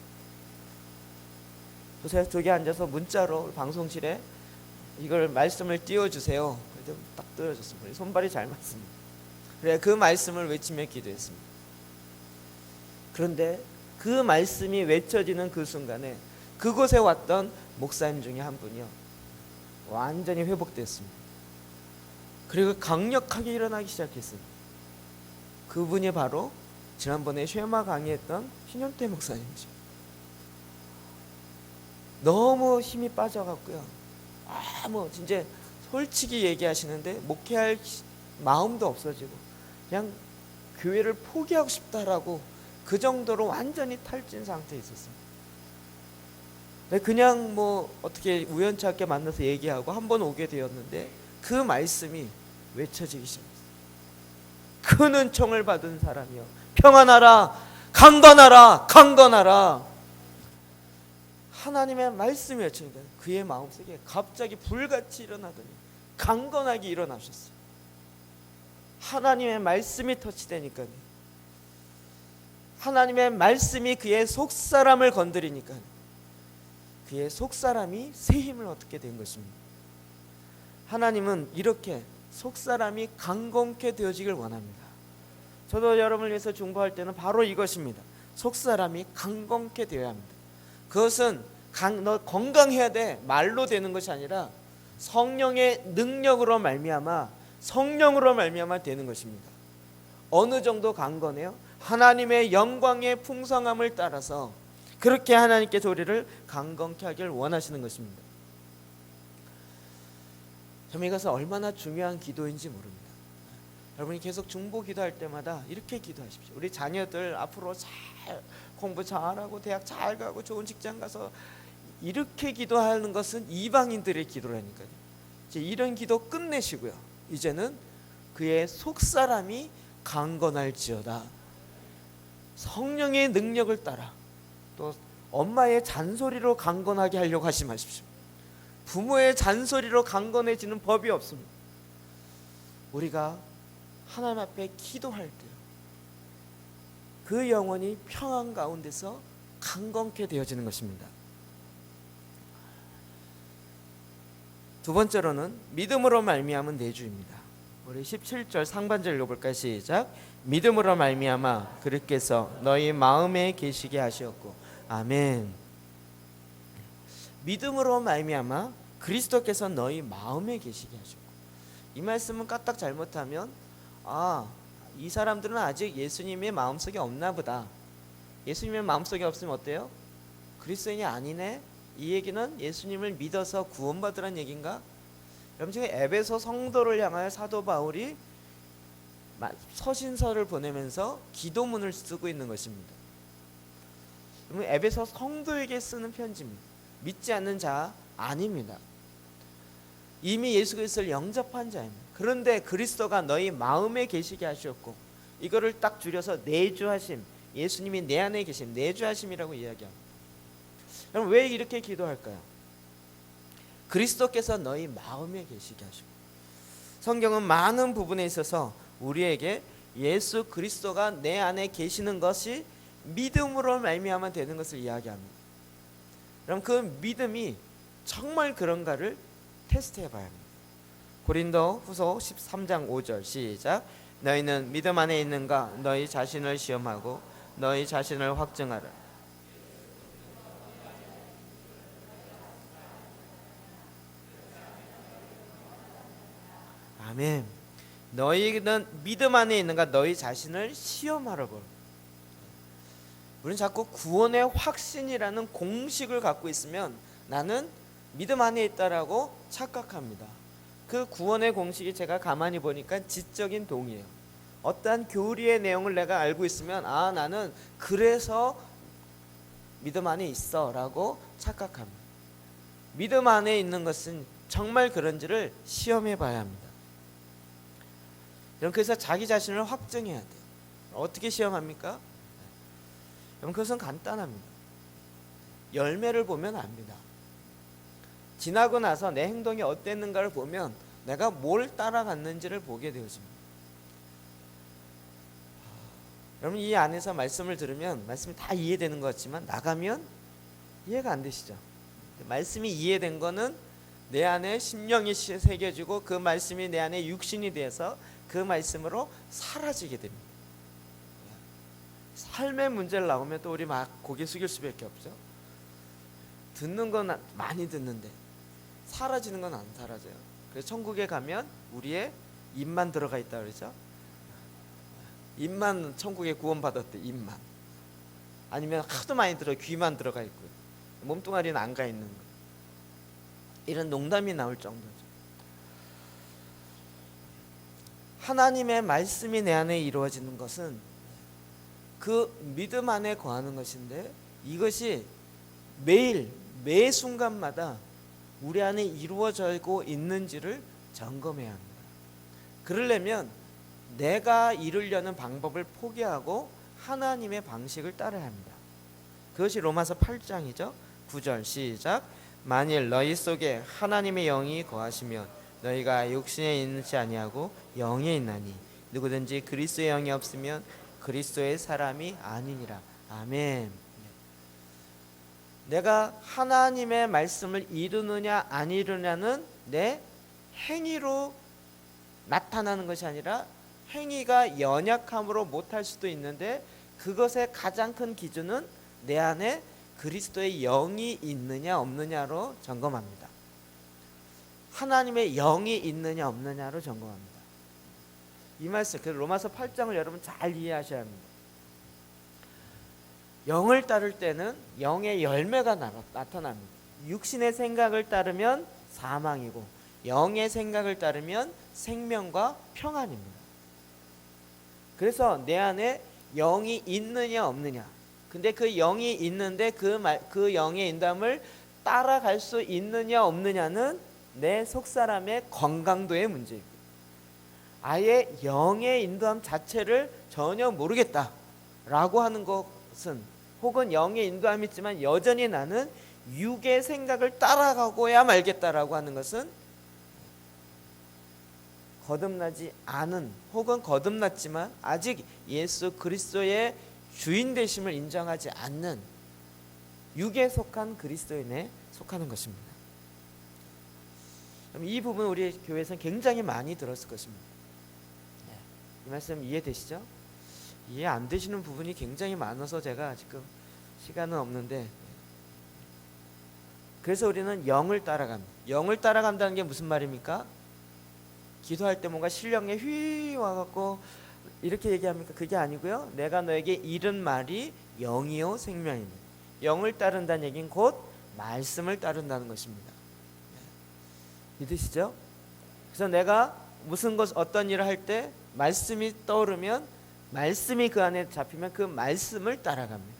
그래서 저기 앉아서 문자로 방송실에 이걸 말씀을 띄워주세요. 그래서 딱 띄워줬습니다. 손발이 잘 맞습니다. 그래 그 말씀을 외치며 기도했습니다. 그런데 그 말씀이 외쳐지는 그 순간에 그곳에 왔던 목사님 중에 한 분이요, 완전히 회복됐습니다. 그리고 강력하게 일어나기 시작했습니다. 그분이 바로 지난번에 쉐마 강의했던 신현태 목사님이죠. 너무 힘이 빠져갖고요, 뭐 진짜 솔직히 얘기하시는데 목회할 마음도 없어지고 그냥 교회를 포기하고 싶다라고 그 정도로 완전히 탈진 상태에 있었습니다. 그냥 뭐 어떻게 우연찮게 만나서 얘기하고 한번 오게 되었는데 그 말씀이 외쳐지기 시작했어요. 큰 은총을 받은 사람이요, 평안하라. 강건하라. 강건하라. 하나님의 말씀이 외치니까 그의 마음속에 갑자기 불같이 일어나더니 강건하게 일어나셨어요. 하나님의 말씀이 터치되니까, 하나님의 말씀이 그의 속사람을 건드리니까 그의 속사람이 새 힘을 얻게 된 것입니다. 하나님은 이렇게 속사람이 강건케 되어지길 원합니다. 저도 여러분을 위해서 중보할 때는 바로 이것입니다. 속사람이 강건케 되어야 합니다. 그것은 너 건강해야 돼 말로 되는 것이 아니라 성령의 능력으로 말미암아, 성령으로 말미암아 되는 것입니다. 어느 정도 강건해요? 하나님의 영광의 풍성함을 따라서 그렇게 하나님께서 우리를 강건케 하기를 원하시는 것입니다. 저는 이것은 얼마나 중요한 기도인지 모릅니다. 여러분이 계속 중보 기도할 때마다 이렇게 기도하십시오. 우리 자녀들 앞으로 잘 공부 잘하고 대학 잘 가고 좋은 직장 가서, 이렇게 기도하는 것은 이방인들의 기도라니까요. 이제 이런 기도 끝내시고요, 이제는 그의 속사람이 강건할지어다. 성령의 능력을 따라, 또 엄마의 잔소리로 강건하게 하려고 하지 마십시오. 부모의 잔소리로 강건해지는 법이 없습니다. 우리가 하나님 앞에 기도할 때 그 영혼이 평안 가운데서 강건케 되어지는 것입니다. 두 번째로는 믿음으로 말미암은 내주입니다. 우리 17절 상반절 읽어볼까요? 시작. 믿음으로 말미암아 그리스도께서 너희 마음에 계시게 하셨고. 아멘. 믿음으로 말미암아 그리스도께서 너희 마음에 계시게 하셨고. 이 말씀은 까딱 잘못하면 이 사람들은 아직 예수님의 마음속에 없나 보다, 예수님의 마음속에 없으면 어때요? 그리스도인이 아니네? 이 얘기는 예수님을 믿어서 구원받으란 얘기인가? 여러분, 지금 에베소 성도를 향하여 사도 바울이 서신서를 보내면서 기도문을 쓰고 있는 것입니다. 에베소 성도에게 쓰는 편지입니다. 믿지 않는 자 아닙니다. 이미 예수 그리스도를 영접한 자입니다. 그런데 그리스도가 너희 마음에 계시게 하셨고, 이거를 딱 줄여서 내주하심, 예수님이 내 안에 계심, 내주하심이라고 이야기합니다. 그럼 왜 이렇게 기도할까요? 그리스도께서 너희 마음에 계시게 하시고, 성경은 많은 부분에 있어서 우리에게 예수 그리스도가 내 안에 계시는 것이 믿음으로 말미암아 되는 것을 이야기합니다. 그럼 그 믿음이 정말 그런가를 테스트해 봐야 합니다. 고린도 후서 13장 5절 시작. 너희는 믿음 안에 있는가? 너희 자신을 시험하고 너희 자신을 확증하라. 아멘. 너희는 믿음 안에 있는가? 너희 자신을 시험하라고. 우리는 자꾸 구원의 확신이라는 공식을 갖고 있으면 나는 믿음 안에 있다라고 착각합니다. 그 구원의 공식이 제가 가만히 보니까 지적인 동의예요. 어떠한 교리의 내용을 내가 알고 있으면 나는 그래서 믿음 안에 있어 라고 착각합니다. 믿음 안에 있는 것은 정말 그런지를 시험해 봐야 합니다. 여러분, 그래서 자기 자신을 확증해야 돼요. 어떻게 시험합니까? 여러분, 그것은 간단합니다. 열매를 보면 압니다. 지나고 나서 내 행동이 어땠는가를 보면 내가 뭘 따라갔는지를 보게 되어집니다. 여러분, 이 안에서 말씀을 들으면 말씀이 다 이해되는 것 같지만 나가면 이해가 안 되시죠? 말씀이 이해된 거는 내 안에 심령이 새겨지고 그 말씀이 내 안에 육신이 돼서 그 말씀으로 사라지게 됩니다. 삶의 문제를 나오면 또 우리 막 고개 숙일 수밖에 없죠. 듣는 건 많이 듣는데 사라지는 건 안 사라져요. 그래서 천국에 가면 우리의 입만 들어가 있다 그러죠. 입만 천국에 구원받았대. 입만. 아니면 하도 많이 들어 귀만 들어가 있고요. 몸뚱아리는 안 가 있는 거. 이런 농담이 나올 정도죠. 하나님의 말씀이 내 안에 이루어지는 것은 그 믿음 안에 거하는 것인데, 이것이 매일 매 순간마다 우리 안에 이루어지고 있는지를 점검해야 합니다. 그러려면 내가 이루려는 방법을 포기하고 하나님의 방식을 따라야 합니다. 그것이 로마서 8장이죠. 9절 시작. 만일 너희 속에 하나님의 영이 거하시면 너희가 육신에 있지 아니하고 영에 있나니 누구든지 그리스도의 영이 없으면 그리스도의 사람이 아니니라. 아멘. 내가 하나님의 말씀을 이루느냐 안 이루느냐는 내 행위로 나타나는 것이 아니라, 행위가 연약함으로 못할 수도 있는데 그것의 가장 큰 기준은 내 안에 그리스도의 영이 있느냐 없느냐로 점검합니다. 하나님의 영이 있느냐 없느냐로 점검합니다. 이 말씀, 그 로마서 8장을 여러분 잘 이해하셔야 합니다. 영을 따를 때는 영의 열매가 나타납니다. 육신의 생각을 따르면 사망이고 영의 생각을 따르면 생명과 평안입니다. 그래서 내 안에 영이 있느냐 없느냐, 근데 그 영이 있는데 그 영의 인도함을 따라갈 수 있느냐 없느냐는 내 속사람의 건강도의 문제이고, 아예 영의 인도함 자체를 전혀 모르겠다라고 하는 것은, 혹은 영의 인도함이 있지만 여전히 나는 육의 생각을 따라가고야 말겠다라고 하는 것은 거듭나지 않은, 혹은 거듭났지만 아직 예수 그리스도의 주인 되심을 인정하지 않는 육에 속한 그리스도인에 속하는 것입니다. 이 부분 우리 교회에서는 굉장히 많이 들었을 것입니다. 이 말씀 이해되시죠? 이해 안 되시는 부분이 굉장히 많아서 제가 지금 시간은 없는데, 그래서 우리는 영을 따라갑니다. 영을 따라간다는 게 무슨 말입니까? 기도할 때 뭔가 신령에 휘 와갖고 이렇게 얘기합니까? 그게 아니고요. 내가 너에게 이른 말이 영이요 생명입니다. 영을 따른다는 얘기는 곧 말씀을 따른다는 것입니다. 믿으시죠? 그래서 내가 무슨 것, 어떤 일을 할 때 말씀이 떠오르면, 말씀이 그 안에 잡히면 그 말씀을 따라갑니다.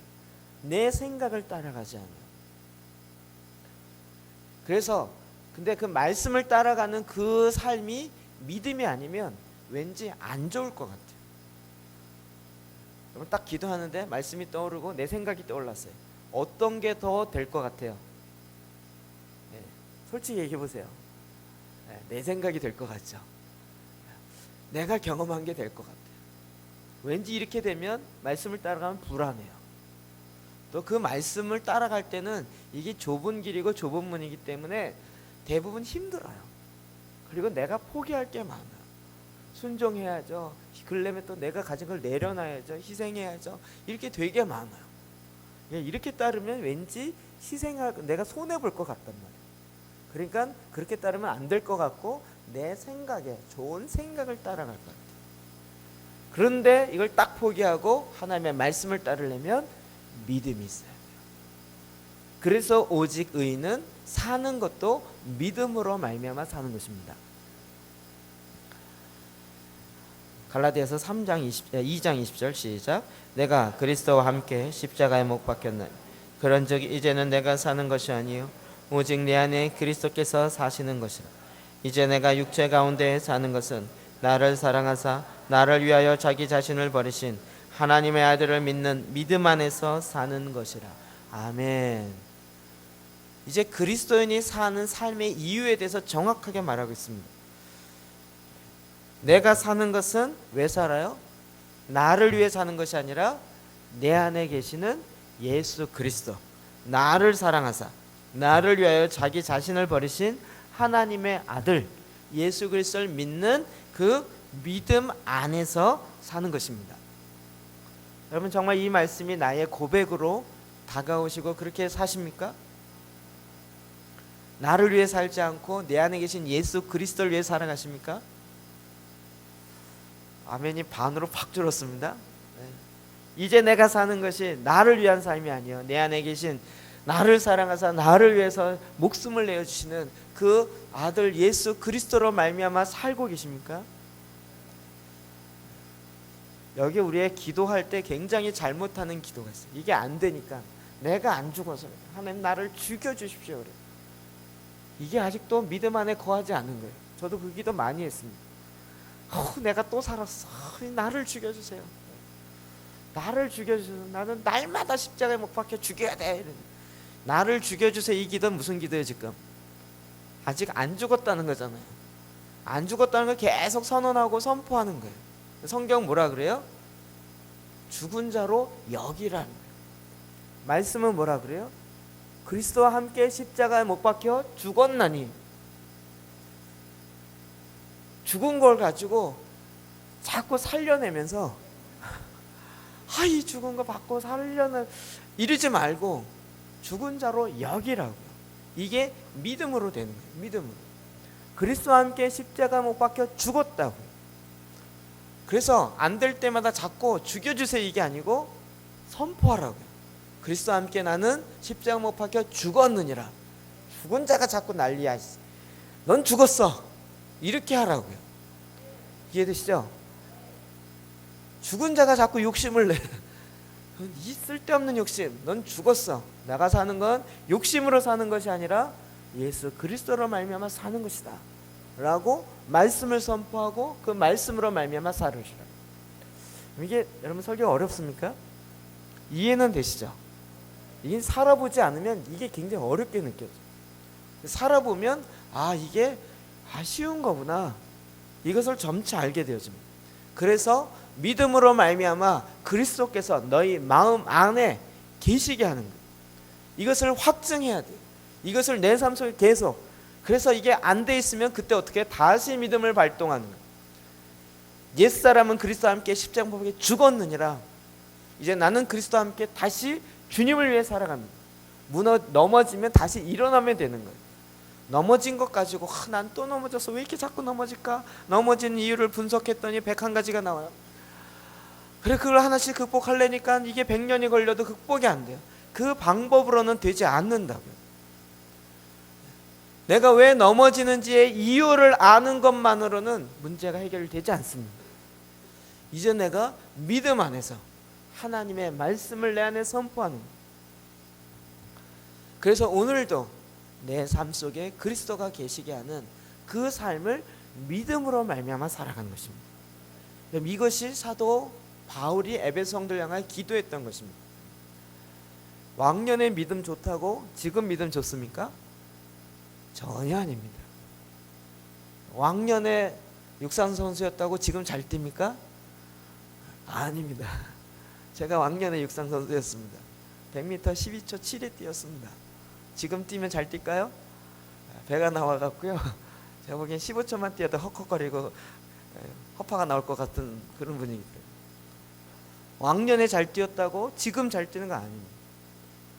내 생각을 따라가지 않아요. 그래서 근데 그 말씀을 따라가는 그 삶이 믿음이 아니면 왠지 안 좋을 것 같아요. 여러분, 딱 기도하는데 말씀이 떠오르고 내 생각이 떠올랐어요. 어떤 게 더 될 것 같아요? 네, 솔직히 얘기해 보세요. 네, 내 생각이 될 것 같죠? 내가 경험한 게 될 것 같아요. 왠지 이렇게 되면 말씀을 따라가면 불안해요. 또 그 말씀을 따라갈 때는 이게 좁은 길이고 좁은 문이기 때문에 대부분 힘들어요. 그리고 내가 포기할 게 많아요. 순종해야죠. 그러려면 또 내가 가진 걸 내려놔야죠. 희생해야죠. 이렇게 되게 많아요. 이렇게 따르면 왠지 내가 손해볼 것 같단 말이에요. 그러니까 그렇게 따르면 안 될 것 같고 내 생각에 좋은 생각을 따라갈 것 같아요. 그런데 이걸 딱 포기하고 하나님의 말씀을 따르려면 믿음이 있어야 돼요. 그래서 오직 의인은 사는 것도 믿음으로 말미암아 사는 것입니다. 갈라디아서 2장 20절 시작. 내가 그리스도와 함께 십자가에 못 박혔나니 그런즉 이제는 내가 사는 것이 아니요 오직 내 안에 그리스도께서 사시는 것이라. 이제 내가 육체 가운데 사는 것은 나를 사랑하사 나를 위하여 자기 자신을 버리신 하나님의 아들을 믿는 믿음 안에서 사는 것이라. 아멘. 이제 그리스도인이 사는 삶의 이유에 대해서 정확하게 말하고 있습니다. 내가 사는 것은 왜 살아요? 나를 위해 사는 것이 아니라 내 안에 계시는 예수 그리스도, 나를 사랑하사 나를 위하여 자기 자신을 버리신 하나님의 아들 예수 그리스도를 믿는 그 믿음 안에서 사는 것입니다. 여러분, 정말 이 말씀이 나의 고백으로 다가오시고 그렇게 사십니까? 나를 위해 살지 않고 내 안에 계신 예수 그리스도를 위해 살아가십니까? 아멘이 반으로 팍 줄었습니다. 이제 내가 사는 것이 나를 위한 삶이 아니요 내 안에 계신 나를 사랑하사 나를 위해서 목숨을 내어주시는 그 아들 예수 그리스도로 말미암아 살고 계십니까? 여기 우리의 기도할 때 굉장히 잘못하는 기도가 있어요. 이게 안 되니까 내가 안 죽어서 하나님 나를 죽여주십시오 그래. 이게 아직도 믿음 안에 거하지 않은 거예요. 저도 그 기도 많이 했습니다. 내가 또 살았어. 나를 죽여주세요. 나를 죽여주세요. 나는 날마다 십자가에 못 박혀 죽여야 돼. 나를 죽여주세요. 이 기도는 무슨 기도예요 지금? 아직 안 죽었다는 거잖아요. 안 죽었다는 걸 계속 선언하고 선포하는 거예요. 성경 뭐라 그래요? 죽은 자로 여기라는 거예요. 말씀은 뭐라 그래요? 그리스도와 함께 십자가에 못 박혀 죽었나니. 죽은 걸 가지고 자꾸 살려내면서 이 죽은 거 받고 살려내 이러지 말고 죽은 자로 여기라고요. 이게 믿음으로 되는 거예요. 믿음으로. 그리스도와 함께 십자가 못 박혀 죽었다고요. 그래서 안 될 때마다 자꾸 죽여주세요 이게 아니고 선포하라고요. 그리스도와 함께 나는 십자가 못 박혀 죽었느니라. 죽은 자가 자꾸 난리야. 넌 죽었어. 이렇게 하라고요. 이해되시죠? 죽은 자가 자꾸 욕심을 내. 이 쓸데없는 욕심. 넌 죽었어. 내가 사는 건 욕심으로 사는 것이 아니라 예수 그리스도로 말미암아 사는 것이다 라고 말씀을 선포하고 그 말씀으로 말미암아 살으시라. 이게 여러분 설교 어렵습니까? 이해는 되시죠? 이게 살아보지 않으면 이게 굉장히 어렵게 느껴져요. 살아보면 이게 쉬운 거구나. 이것을 점차 알게 되어집니다. 그래서 믿음으로 말미암아 그리스도께서 너희 마음 안에 계시게 하는 거예요. 이것을 확증해야 돼요. 이것을 내 삶 속에 계속. 그래서 이게 안 돼 있으면 그때 어떻게 다시 믿음을 발동하는 거예요. 옛사람은 그리스도와 함께 십자가 못 박혀 죽었느니라. 이제 나는 그리스도와 함께 다시 주님을 위해 살아갑니다. 넘어지면 다시 일어나면 되는 거예요. 넘어진 것 가지고 난 또 넘어졌어. 왜 이렇게 자꾸 넘어질까? 넘어진 이유를 분석했더니 101가지가 나와요. 그래 그걸 하나씩 극복하려니까 이게 100년이 걸려도 극복이 안 돼요. 그 방법으로는 되지 않는다고요. 내가 왜 넘어지는지의 이유를 아는 것만으로는 문제가 해결되지 않습니다. 이제 내가 믿음 안에서 하나님의 말씀을 내 안에 선포하는 거예요. 그래서 오늘도 내 삶 속에 그리스도가 계시게 하는 그 삶을 믿음으로 말미암아 살아가는 것입니다. 이것이 사도 바울이 에베소 성도를 향하여 기도했던 것입니다. 왕년에 믿음 좋다고 지금 믿음 좋습니까? 전혀 아닙니다. 왕년에 육상 선수였다고 지금 잘 뜁니까? 아닙니다. 제가 왕년에 육상 선수였습니다. 100m 12초 7에 뛰었습니다. 지금 뛰면 잘 뛸까요? 배가 나와갖고요. 제가 보기엔 15초만 뛰어도 헉헉거리고 허파가 나올 것 같은 그런 분위기예요. 왕년에 잘 뛰었다고 지금 잘 뛰는 거 아닙니다.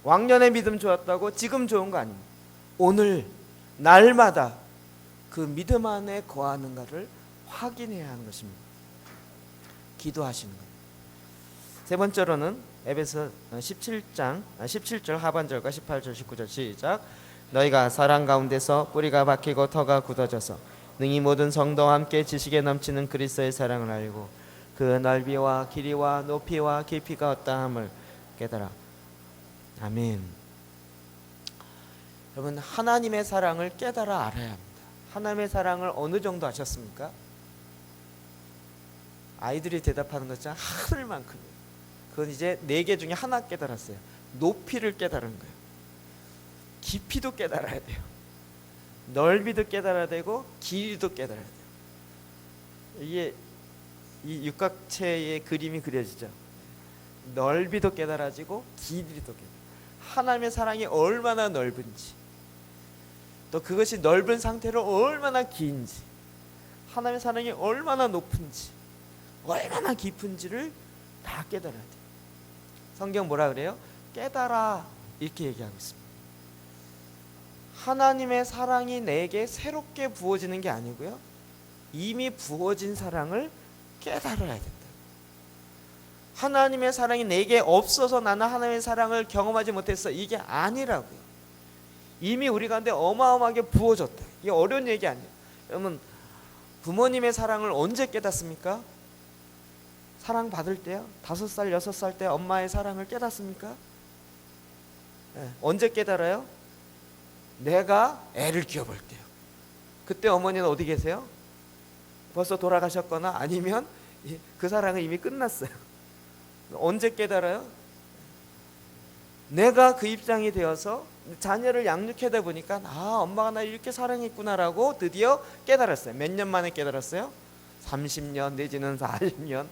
왕년에 믿음 좋았다고 지금 좋은 거 아닙니다. 오늘 날마다 그 믿음 안에 거하는가를 확인해야 하는 것입니다. 기도하시는 거예요. 세 번째로는 에베소 17절 하반절과 18절 19절 시작. 너희가 사랑 가운데서 뿌리가 박히고 터가 굳어져서 능히 모든 성도와 함께 지식에 넘치는 그리스도의 사랑을 알고 그 넓이와 길이와 높이와 깊이가 어떠함을 깨달아. 아멘. 여러분, 하나님의 사랑을 깨달아 알아야 합니다. 하나님의 사랑을 어느 정도 아셨습니까? 아이들이 대답하는 것 있잖아. 하늘만큼. 그건 이제 4개 중에 하나 깨달았어요. 높이를 깨달은 거예요. 깊이도 깨달아야 돼요. 넓이도 깨달아야 되고 길이도 깨달아야 돼요. 이게 이 육각체의 그림이 그려지죠. 넓이도 깨달아지고 길이도 깨달아지고, 하나님의 사랑이 얼마나 넓은지, 또 그것이 넓은 상태로 얼마나 긴지, 하나님의 사랑이 얼마나 높은지, 얼마나 깊은지를 다 깨달아야 돼요. 성경 뭐라 그래요? 깨달아, 이렇게 얘기하고 있습니다. 하나님의 사랑이 내게 새롭게 부어지는 게 아니고요, 이미 부어진 사랑을 깨달아야 된다. 하나님의 사랑이 내게 없어서 나는 하나님의 사랑을 경험하지 못했어, 이게 아니라고요. 이미 우리 가운데 어마어마하게 부어졌다. 이게 어려운 얘기 아니에요. 여러분, 부모님의 사랑을 언제 깨닫습니까? 사랑 받을 때요. 5살, 6살 때 엄마의 사랑을 깨닫습니까? 네. 언제 깨달아요? 내가 애를 키워볼 때요. 그때 어머니는 어디 계세요? 벌써 돌아가셨거나 아니면 그 사랑은 이미 끝났어요. 언제 깨달아요? 내가 그 입장이 되어서 자녀를 양육하다 보니까 엄마가 나를 이렇게 사랑했구나라고 드디어 깨달았어요. 몇 년 만에 깨달았어요? 30년 내지는 40년.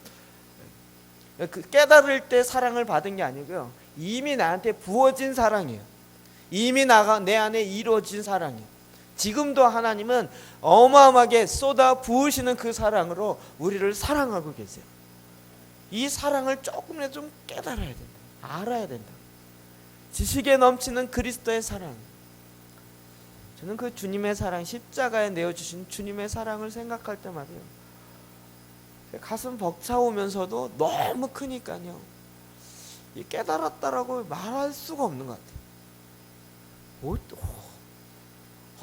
그 깨달을 때 사랑을 받은 게 아니고요, 이미 나한테 부어진 사랑이에요. 이미 내 안에 이루어진 사랑이에요. 지금도 하나님은 어마어마하게 쏟아 부으시는 그 사랑으로 우리를 사랑하고 계세요. 이 사랑을 조금이라도 좀 깨달아야 된다. 알아야 된다. 지식에 넘치는 그리스도의 사랑. 저는 그 주님의 사랑, 십자가에 내어주신 주님의 사랑을 생각할 때 말이에요, 가슴 벅차오면서도 너무 크니까요, 깨달았다라고 말할 수가 없는 것 같아요.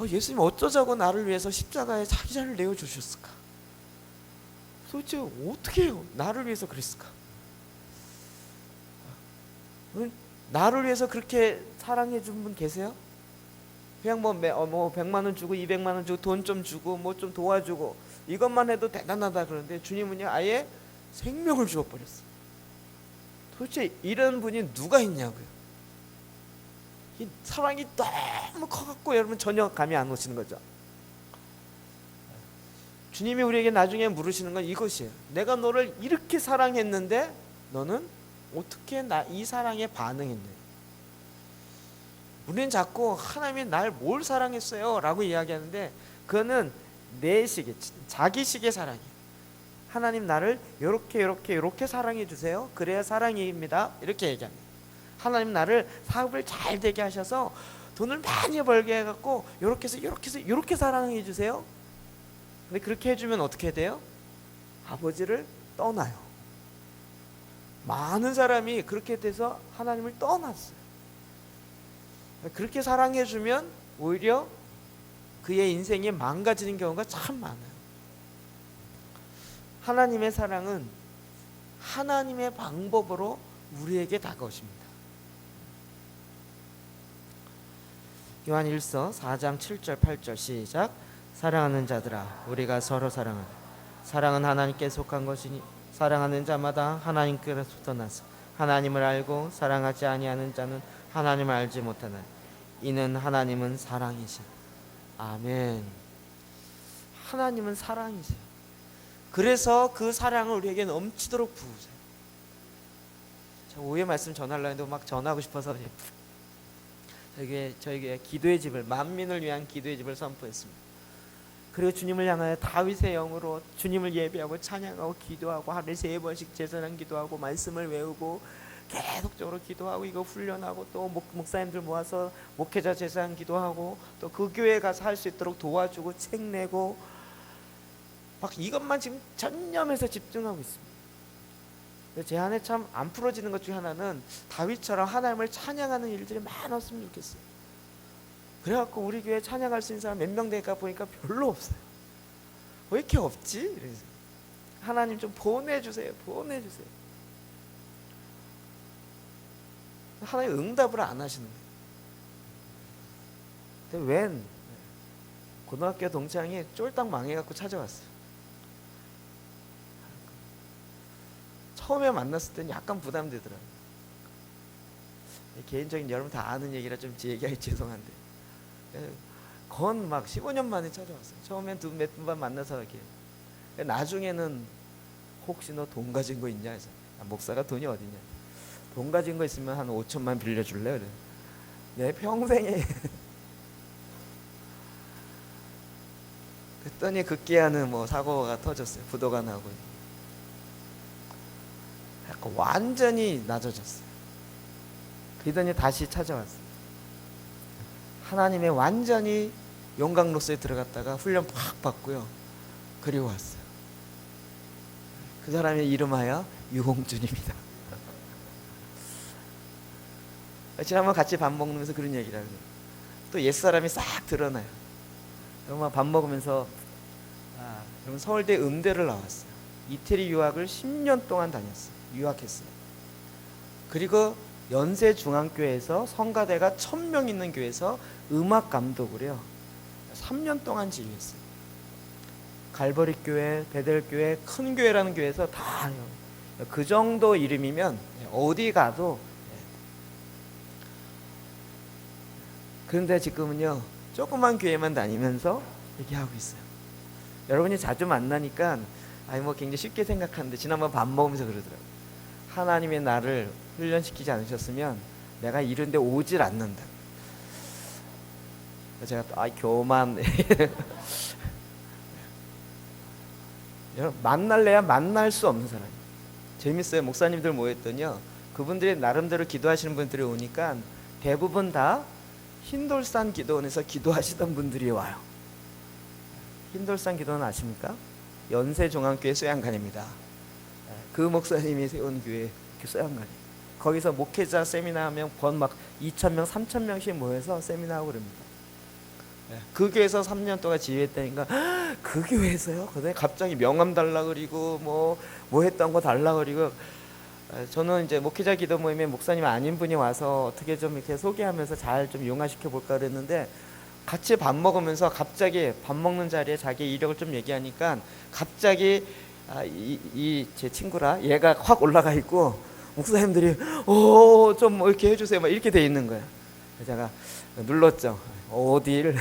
예수님 어쩌자고 나를 위해서 십자가에 자기 자를 내어주셨을까? 도대체 어떻게 해요? 나를 위해서 그랬을까? 나를 위해서 그렇게 사랑해 준 분 계세요? 그냥 뭐 100만 원 주고 200만 원 주고 돈 좀 주고 뭐 좀 도와주고 이것만 해도 대단하다 그러는데, 주님은요 아예 생명을 주어버렸어요. 도대체 이런 분이 누가 있냐고요. 이 사랑이 너무 커갖고 여러분 전혀 감이 안 오시는 거죠. 주님이 우리에게 나중에 물으시는 건 이것이에요. 내가 너를 이렇게 사랑했는데 너는 어떻게 이 사랑에 반응했냐. 우리는 자꾸 하나님이 날 뭘 사랑했어요 라고 이야기하는데, 그거는 내식의, 자기식의 사랑이에요. 하나님 나를 이렇게 사랑해 주세요, 그래야 사랑입니다, 이렇게 얘기합니다. 하나님 나를 사업을 잘 되게 하셔서 돈을 많이 벌게 해갖고 이렇게 해서 이렇게 사랑해 주세요. 근데 그렇게 해주면 어떻게 돼요? 아버지를 떠나요. 많은 사람이 그렇게 돼서 하나님을 떠났어요. 그렇게 사랑해주면 오히려 그의 인생이 망가지는 경우가 참 많아요. 하나님의 사랑은 하나님의 방법으로 우리에게 다가오십니다. 요한 1서 4장 7절 8절 시작. 사랑하는 자들아, 우리가 서로 사랑하라. 사랑은 하나님께 속한 것이니 사랑하는 자마다 하나님께로부터 나서 하나님을 알고 사랑하지 아니하는 자는 하나님을 알지 못하나니 이는 하나님은 사랑이시라. 아멘. 하나님은 사랑이세요. 그래서 그 사랑을 우리에게 넘치도록 부으세요. 저 오후에 말씀 전하려고 했는데 막 전하고 싶어서 저에게 기도의 집을, 만민을 위한 기도의 집을 선포했습니다. 그리고 주님을 향하여 다윗의 영으로 주님을 예배하고 찬양하고 기도하고 하루에 3번씩 제사장 기도하고 말씀을 외우고 계속적으로 기도하고 이거 훈련하고 또 목사님들 모아서 목회자 제사장 기도하고 또 그 교회 가서 할 수 있도록 도와주고 책 내고 막 이것만 지금 전념해서 집중하고 있습니다. 제 안에 참 안 풀어지는 것 중에 하나는 다윗처럼 하나님을 찬양하는 일들이 많았으면 좋겠어요. 그래갖고 우리 교회 찬양할 수 있는 사람 몇 명 될까 보니까 별로 없어요. 왜 이렇게 없지? 이래서 하나님 좀 보내주세요. 하나님 응답을 안 하시는 거예요. 근데 웬 고등학교 동창이 쫄딱 망해갖고 찾아왔어요. 처음에 만났을 때는 약간 부담되더라고요. 개인적인 여러분 다 아는 얘기라 좀 얘기하기 죄송한데, 건 막 15년 만에 찾아왔어요. 처음엔 몇 번 만나서 이렇게. 나중에는 혹시 너 돈 가진 거 있냐 해서, 목사가 돈이 어디냐, 돈 가진 거 있으면 한 5천만 빌려줄래? 그래. 내 평생에 그랬더니 급기야는 뭐 사고가 터졌어요. 부도가 나고 약간 완전히 낮아졌어요. 그러더니 다시 찾아왔어요. 하나님의 완전히 용광로스에 들어갔다가 훈련 팍 받고요. 그리고 왔어요. 그 사람의 이름하여 유홍준입니다. 지난번 같이 밥 먹으면서 그런 얘기를 하고, 또 옛사람이 싹 드러나요. 그러면 밥 먹으면서 그럼 서울대 음대를 나왔어요. 이태리 유학을 10년 동안 다녔어요. 유학했어요. 그리고 연세중앙교회에서 성가대가 1000명 있는 교회에서 음악 감독을요 3년 동안 지휘했어요. 갈보리 교회, 베델교회, 큰 교회라는 교회에서 다 그 정도 이름이면 어디 가도. 그런데 지금은요 조그만 교회만 다니면서 얘기하고 있어요. 여러분이 자주 만나니까 뭐 굉장히 쉽게 생각하는데, 지난번 밥 먹으면서 그러더라고요. 하나님의 나를 훈련시키지 않으셨으면 내가 이런 데 오질 않는다. 제가 교만 여러분, 만날래야 만날 수 없는 사람이에요. 재밌어요. 목사님들 모였더니요, 그분들이 나름대로 기도하시는 분들이 오니까 대부분 다 흰돌산 기도원에서 기도하시던 분들이 와요. 흰돌산 기도원 아십니까? 연세종암교회 쇠양간입니다. 그 목사님이 세운 교회 쇠양간이. 거기서 목회자 세미나 하면 막 2,000명, 3,000명씩 모여서 세미나하고 그럽니다. 그 교회에서 3년 동안 지휘했다니까, 그 교회에서요? 그다음에 갑자기 명함 달라 그리고 뭐 했던 거 달라 그리고. 저는 이제 목회자 기도 모임에 목사님 아닌 분이 와서 어떻게 좀 이렇게 소개하면서 잘 좀 융화시켜 볼까 그랬는데, 같이 밥 먹으면서 갑자기 밥 먹는 자리에 자기 이력을 좀 얘기하니까 갑자기 제 친구라 얘가 확 올라가 있고, 목사님들이 좀 이렇게 해주세요 막 이렇게 돼 있는 거예요. 제가 눌렀죠. 어딜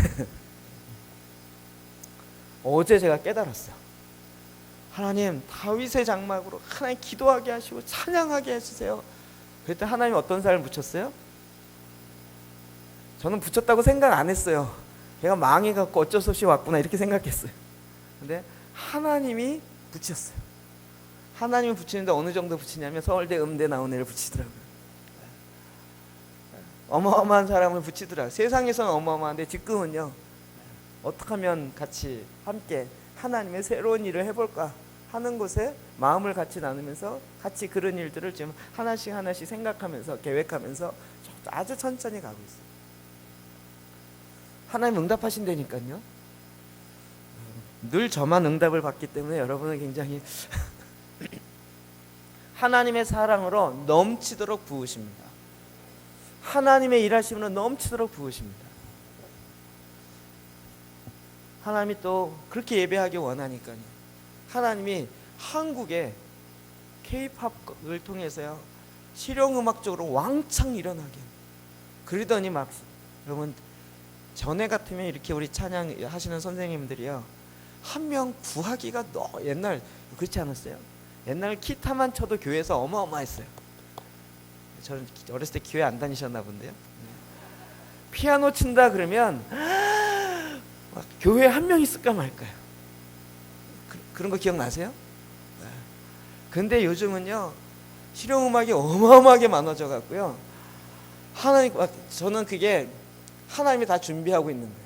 어제 제가 깨달았어요. 하나님, 다윗의 장막으로 하나님 기도하게 하시고 찬양하게 해주세요. 그랬더니 하나님 어떤 사람을 붙였어요? 저는 붙였다고 생각 안 했어요. 걔가 망해갖고 어쩔 수 없이 왔구나 이렇게 생각했어요. 근데 하나님이 붙였어요. 하나님이 붙이는데 어느 정도 붙이냐면 서울대 음대 나온 애를 붙이더라고요. 어마어마한 사람을 붙이더라고요. 세상에서는 어마어마한데 지금은요, 어떻게 하면 같이 함께 하나님의 새로운 일을 해볼까 하는 곳에 마음을 같이 나누면서 같이 그런 일들을 지금 하나씩 생각하면서 계획하면서 아주 천천히 가고 있어요. 하나님 응답하신다니까요. 늘 저만 응답을 받기 때문에 여러분은 굉장히 하나님의 사랑으로 넘치도록 부으십니다. 하나님의 일하심으로 넘치도록 부으십니다. 하나님이 또 그렇게 예배하기 원하니까요. 하나님이 한국에 K-팝을 통해서요 실용음악적으로 왕창 일어나게. 그러더니 막 여러분, 전에 같으면 이렇게 우리 찬양 하시는 선생님들이요 한 명 구하기가 옛날 그렇지 않았어요? 옛날 기타만 쳐도 교회에서 어마어마했어요. 저는 어렸을 때 교회 안 다니셨나 본데요. 피아노 친다 그러면 막 교회에 한 명 있을까 말까요? 그런 거 기억나세요? 근데 요즘은요 실용음악이 어마어마하게 많아져 갖고요, 저는 그게 하나님이 다 준비하고 있는 거예요.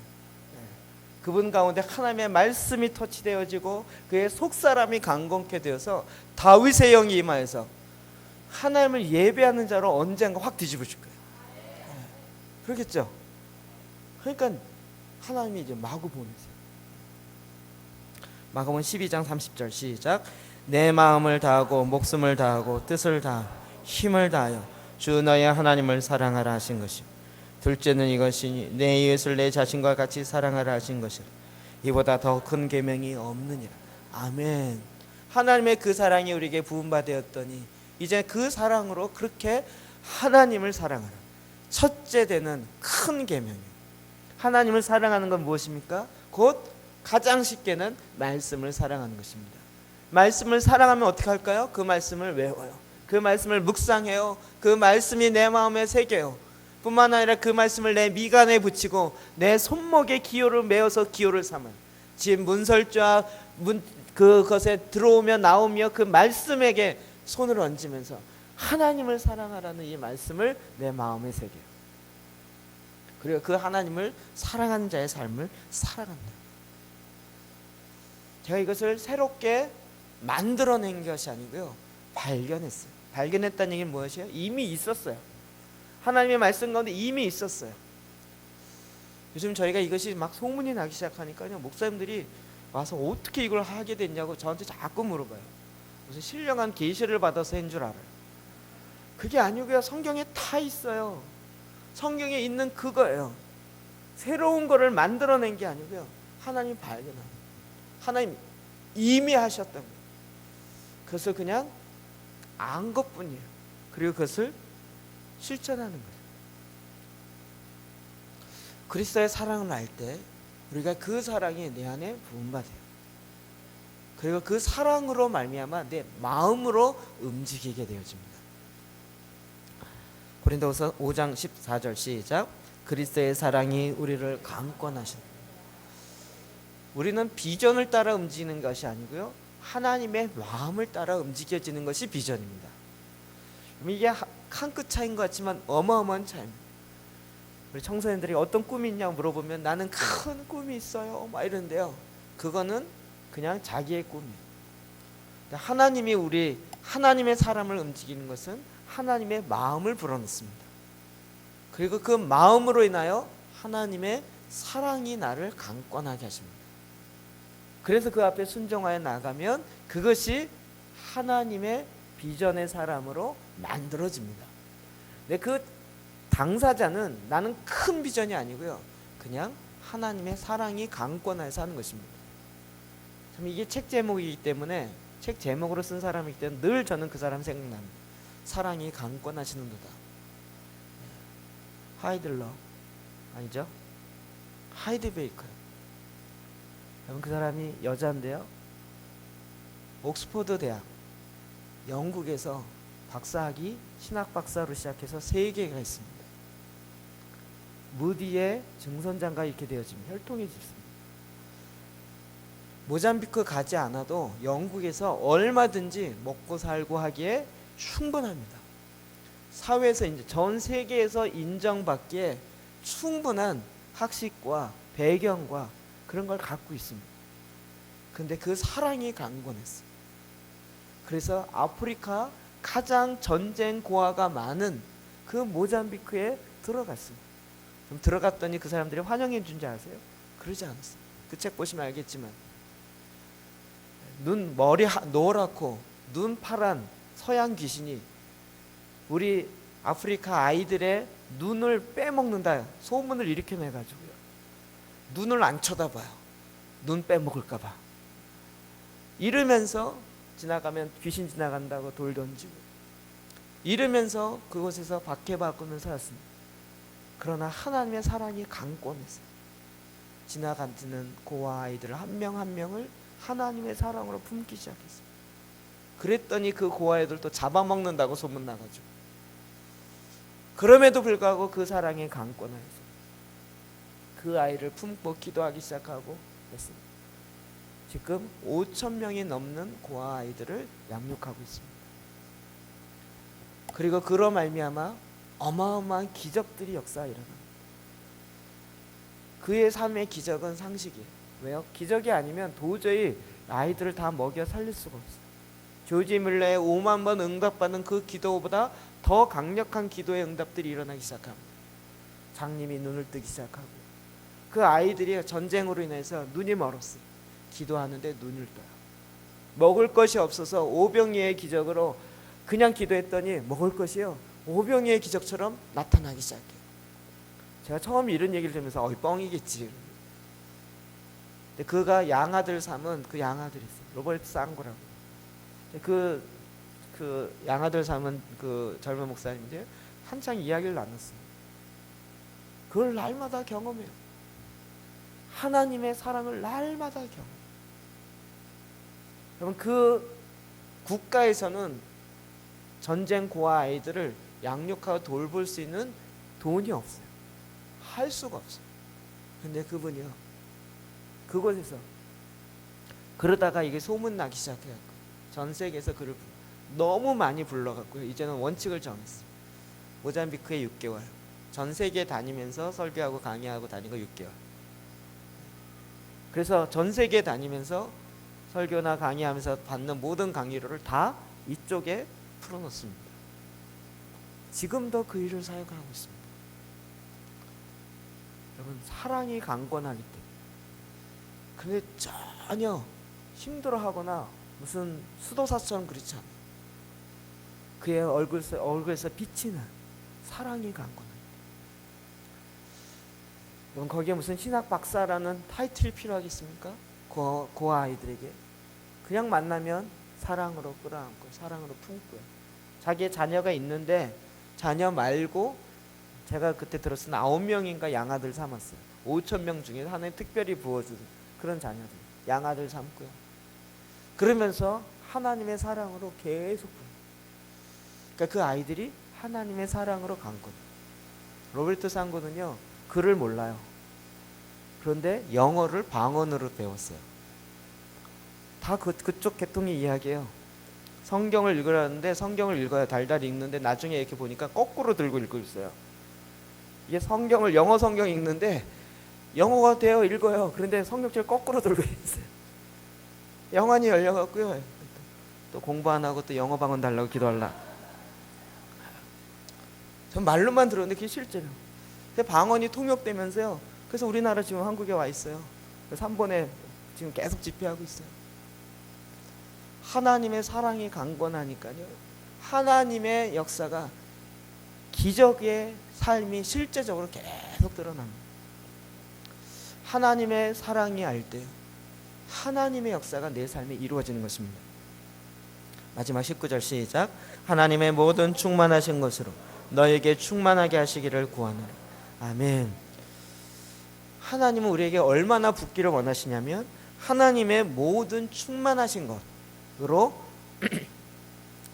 그분 가운데 하나님의 말씀이 터치되어지고 그의 속사람이 강건케 되어서 다윗의 영이 임하여서 하나님을 예배하는 자로 언젠가 확 뒤집으실 거예요. 그렇겠죠? 그러니까 하나님이 이제 마구 보내세요. 마가복음 12장 30절 시작. 내 마음을 다하고 목숨을 다하고 뜻을 다하고 힘을 다하여 주 너의 하나님을 사랑하라 하신 것이요 둘째는 이것이니 내 이웃을 내 자신과 같이 사랑하라 하신 것이라. 이보다 더 큰 계명이 없느니라. 아멘. 하나님의 그 사랑이 우리에게 부음받았더니 이제 그 사랑으로 그렇게 하나님을 사랑하는 첫째 되는 큰 계명이에요. 하나님을 사랑하는 건 무엇입니까? 곧 가장 쉽게는 말씀을 사랑하는 것입니다. 말씀을 사랑하면 어떻게 할까요? 그 말씀을 외워요. 그 말씀을 묵상해요. 그 말씀이 내 마음에 새겨요. 뿐만 아니라 그 말씀을 내 미간에 붙이고 내 손목에 기호를 메어서 기호를 삼아요. 집 문설주와 그것에 들어오며 나오며 그 말씀에게 손을 얹으면서 하나님을 사랑하라는 이 말씀을 내 마음에 새겨요. 그리고 그 하나님을 사랑하는 자의 삶을 살아간다. 제가 이것을 새롭게 만들어낸 것이 아니고요, 발견했어요. 발견했다는 얘기는 무엇이에요? 이미 있었어요. 하나님의 말씀 가운데 이미 있었어요. 요즘 저희가 이것이 막 소문이 나기 시작하니까요, 목사님들이 와서 어떻게 이걸 하게 됐냐고 저한테 자꾸 물어봐요. 무슨 신령한 계시를 받아서 한 줄 알아요. 그게 아니고요, 성경에 다 있어요. 성경에 있는 그거예요. 새로운 거를 만들어낸 게 아니고요, 하나님 발견하는, 하나님 이미 하셨던 거예요. 그것을 그냥 안 것뿐이에요. 그리고 그것을 실천하는 거예요. 그리스도의 사랑을 알 때 우리가 그 사랑이 내 안에 부음받아요. 그리고 그 사랑으로 말미암아 내 마음으로 움직이게 되어집니다. 고린도후서 5장 14절 시작. 그리스도의 사랑이 우리를 강권하신. 우리는 비전을 따라 움직이는 것이 아니고요, 하나님의 마음을 따라 움직여지는 것이 비전입니다. 이게 한 끗 차이인 것 같지만 어마어마한 차이입니다. 우리 청소년들이 어떤 꿈이 있냐고 물어보면 나는 큰 꿈이 있어요 막 이러는데요, 그거는 그냥 자기의 꿈이에요. 하나님이 우리 하나님의 사람을 움직이는 것은 하나님의 마음을 불어넣습니다. 그리고 그 마음으로 인하여 하나님의 사랑이 나를 강권하게 하십니다. 그래서 그 앞에 순종하여 나가면 그것이 하나님의 비전의 사람으로 만들어집니다. 근데 그 당사자는 나는 큰 비전이 아니고요, 그냥 하나님의 사랑이 강권하여서 하는 것입니다. 참 이게 책 제목이기 때문에, 책 제목으로 쓴 사람이기 때문에 늘 저는 그 사람 생각납니다. 사랑이 강권하시는도다. 하이들러 아니죠? 하이드베이커요. 여러분, 그 사람이 여자인데요, 옥스퍼드 대학 영국에서 박사학위 신학 박사로 시작해서 3개가 있습니다. 무디의 증선장가 이렇게 되어지면 혈통이 짙습니다. 모잠비크 가지 않아도 영국에서 얼마든지 먹고 살고 하기에 충분합니다. 사회에서 이제 전 세계에서 인정받기에 충분한 학식과 배경과 그런 걸 갖고 있습니다. 근데 그 사랑이 강권했어요. 그래서 아프리카 가장 전쟁 고아가 많은 그 모잠비크에 들어갔습니다. 그럼 들어갔더니 그 사람들이 환영해 준 줄 아세요? 그러지 않았어요. 그 책 보시면 알겠지만 머리 노랗고 눈 파란 서양 귀신이 우리 아프리카 아이들의 눈을 빼먹는다 소문을 일으켜내가지고요, 눈을 안 쳐다봐요. 눈 빼먹을까봐. 이러면서 지나가면 귀신 지나간다고 돌 던지고, 이러면서 그곳에서 박해받고는 살았습니다. 그러나 하나님의 사랑이 강권했어요. 지나가는 고아 아이들 한 명 한 명을 하나님의 사랑으로 품기 시작했어요. 그랬더니 그 고아 아이들도 잡아먹는다고 소문나가지고, 그럼에도 불구하고 그 사랑이 강권하여서 그 아이를 품고 기도하기 시작하고 했습니다. 지금 5,000명이 넘는 고아 아이들을 양육하고 있습니다. 그리고 그로 말미암아 어마어마한 기적들이 역사에 일어납니다. 그의 삶의 기적은 상식이에요. 왜요? 기적이 아니면 도저히 아이들을 다 먹여 살릴 수가 없어요. 조지 밀러의 5만 번 응답받은 그 기도보다 더 강력한 기도의 응답들이 일어나기 시작합니다. 장님이 눈을 뜨기 시작하고, 그 아이들이 전쟁으로 인해서 눈이 멀었어요. 기도하는데 눈을 떠요. 먹을 것이 없어서 오병이의 기적으로 그냥 기도했더니 먹을 것이요, 오병이의 기적처럼 나타나기 시작해요. 제가 처음 이런 얘기를 들으면서 뻥이겠지. 근데 그가 양아들 삼은 그 양아들이 있어요. 로버트 쌍고라고. 그 양아들 삼은 그 젊은 목사님들 한창 이야기를 나눴어요. 그걸 날마다 경험해요. 하나님의 사랑을 날마다 경험. 여러분, 그 국가에서는 전쟁 고아 아이들을 양육하고 돌볼 수 있는 돈이 없어요. 할 수가 없어요. 근데 그분이요, 그곳에서 그러다가 이게 소문나기 시작해갖고 전 세계에서 그를 너무 많이 불러갖고요, 이제는 원칙을 정했어요. 모잠비크에 6개월, 전 세계 다니면서 설교하고 강의하고 다니고 6개월. 그래서 전 세계 다니면서 설교나 강의하면서 받는 모든 강의료를 다 이쪽에 풀어놓습니다. 지금도 그 일을 사역하고 있습니다. 여러분, 사랑이 강권하기 때문에. 근데 전혀 힘들어하거나 무슨 수도사처럼 그렇지 않아요. 그의 얼굴에서 빛이 나 사랑이 강권합니다. 여러분, 거기에 무슨 신학 박사라는 타이틀이 필요하겠습니까? 그 아이들에게 그냥 만나면 사랑으로 끌어안고 사랑으로 품고요. 자기의 자녀가 있는데 자녀 말고 제가 그때 들었을 때 9명인가 양아들 삼았어요. 5,000명 중에 하나님 특별히 부어주는 그런 자녀들, 양아들 삼고요. 그러면서 하나님의 사랑으로 계속 품어요. 그러니까 그 아이들이 하나님의 사랑으로 강권. 로베르토 상고는요, 글을 몰라요. 그런데 영어를 방언으로 배웠어요. 다 그쪽 계통의 이야기예요. 성경을 읽으라는데 성경을 읽어요. 달달 읽는데 나중에 이렇게 보니까 거꾸로 들고 읽고 있어요. 이게 성경을 영어 성경 읽는데 영어가 되어 읽어요. 그런데 성경책을 거꾸로 들고 있어요. 영안이 열려갖고요, 또 공부 안 하고 또 영어 방언 달라고 기도하려. 전 말로만 들었는데 그게 실제로. 근데 방언이 통역되면서요, 그래서 우리나라 지금 한국에 와 있어요. 그래서 한 번에 지금 계속 집회하고 있어요. 하나님의 사랑이 강권하니까요, 하나님의 역사가 기적의 삶이 실제적으로 계속 드러납니다. 하나님의 사랑이 알 때 하나님의 역사가 내 삶에 이루어지는 것입니다. 마지막 19절 시작. 하나님의 모든 충만하신 것으로 너에게 충만하게 하시기를 구하노라. 아멘. 하나님은 우리에게 얼마나 붓기를 원하시냐면 하나님의 모든 충만하신 것으로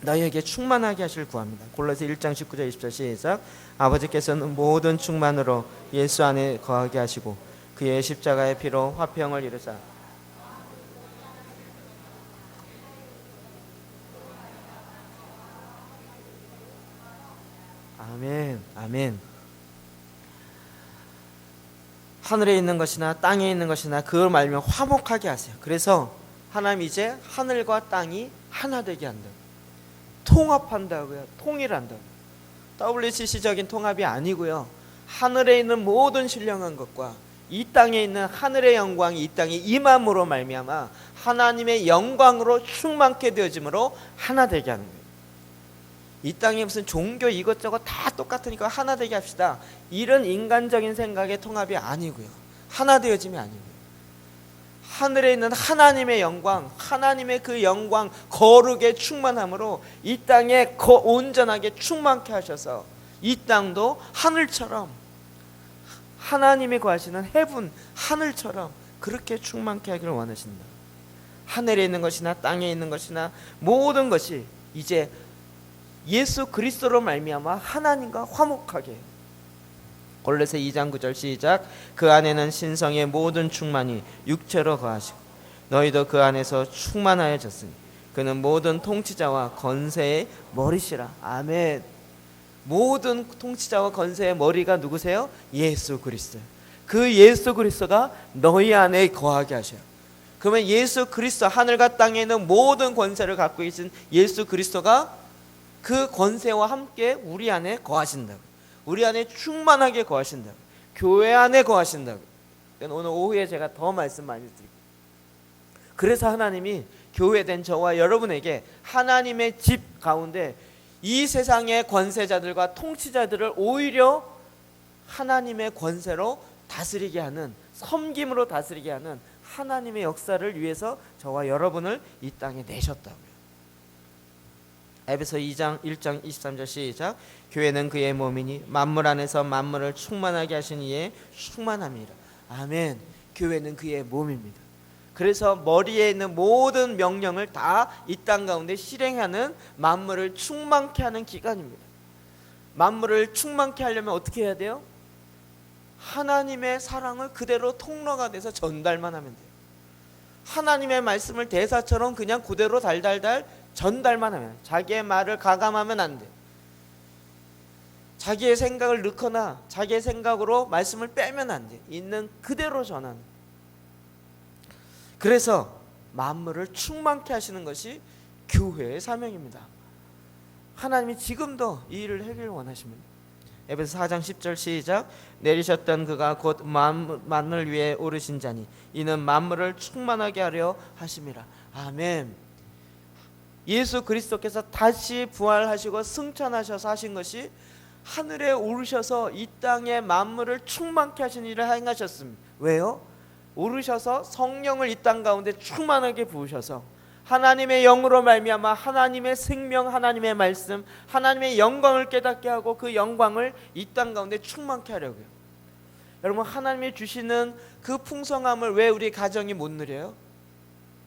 너희에게 충만하게 하시길 구합니다. 골로새 1장 19절 20절 시작. 아버지께서는 모든 충만으로 예수 안에 거하게 하시고 그의 십자가의 피로 화평을 이루사. 아멘. 아멘. 하늘에 있는 것이나 땅에 있는 것이나 그걸 말미암아 화목하게 하세요. 그래서 하나님 이제 하늘과 땅이 하나 되게 한다. 통합한다고요. 통일한다. WCC적인 통합이 아니고요, 하늘에 있는 모든 신령한 것과 이 땅에 있는 하늘의 영광이 이 땅에 임함으로 말미암아 하나님의 영광으로 충만케 되어짐으로 하나 되게 하는 거예요. 이 땅에 무슨 종교 이것저것 다 똑같으니까 하나 되게 합시다, 이런 인간적인 생각의 통합이 아니고요, 하나 되어짐이 아니고요, 하늘에 있는 하나님의 영광, 하나님의 그 영광 거룩의 충만함으로 이 땅에 온전하게 충만케 하셔서 이 땅도 하늘처럼, 하나님이 거하시는 헤븐, 하늘처럼 그렇게 충만케 하기를 원하신다. 하늘에 있는 것이나 땅에 있는 것이나 모든 것이 이제 예수 그리스도로 말미암아 하나님과 화목하게 해요. 골로새 2장 9절 시작. 그 안에는 신성의 모든 충만이 육체로 거하시고 너희도 그 안에서 충만하여졌으니 그는 모든 통치자와 건세의 머리시라. 아멘. 모든 통치자와 건세의 머리가 누구세요? 예수 그리스도. 그 예수 그리스도가 너희 안에 거하게 하셔요. 그러면 예수 그리스도, 하늘과 땅에 있는 모든 권세를 갖고 계신 예수 그리스도가 그 권세와 함께 우리 안에 거하신다고. 우리 안에 충만하게 거하신다고. 교회 안에 거하신다고. 오늘 오후에 제가 더 말씀 많이 드릴게요. 그래서 하나님이 교회된 저와 여러분에게 하나님의 집 가운데 이 세상의 권세자들과 통치자들을 오히려 하나님의 권세로 다스리게 하는, 섬김으로 다스리게 하는 하나님의 역사를 위해서 저와 여러분을 이 땅에 내셨다고요. 에베소 2장 1장 23절 시작. 교회는 그의 몸이니 만물 안에서 만물을 충만하게 하신 이의 충만함이라. 아멘. 교회는 그의 몸입니다. 그래서 머리에 있는 모든 명령을 다 이 땅 가운데 실행하는, 만물을 충만케 하는 기관입니다. 만물을 충만케 하려면 어떻게 해야 돼요? 하나님의 사랑을 그대로 통로가 돼서 전달만 하면 돼요. 하나님의 말씀을 대사처럼 그냥 그대로 달달달 전달만 하면, 자기의 말을 가감하면 안 돼. 자기의 생각을 넣거나 자기의 생각으로 말씀을 빼면 안 돼. 있는 그대로 전하는. 그래서 만물을 충만케 하시는 것이 교회의 사명입니다. 하나님이 지금도 이 일을 하기를 원하십니다. 에베소 4장 10절 시작. 내리셨던 그가 곧 만물 위에 오르신 자니 이는 만물을 충만하게 하려 하심이라. 아멘. 예수 그리스도께서 다시 부활하시고 승천하셔서 하신 것이 하늘에 오르셔서 이 땅의 만물을 충만케 하신 일을 행하셨습니다. 왜요? 오르셔서 성령을 이 땅 가운데 충만하게 부으셔서 하나님의 영으로 말미암아 하나님의 생명, 하나님의 말씀, 하나님의 영광을 깨닫게 하고 그 영광을 이 땅 가운데 충만케 하려고요. 여러분, 하나님이 주시는 그 풍성함을 왜 우리 가정이 못 누려요?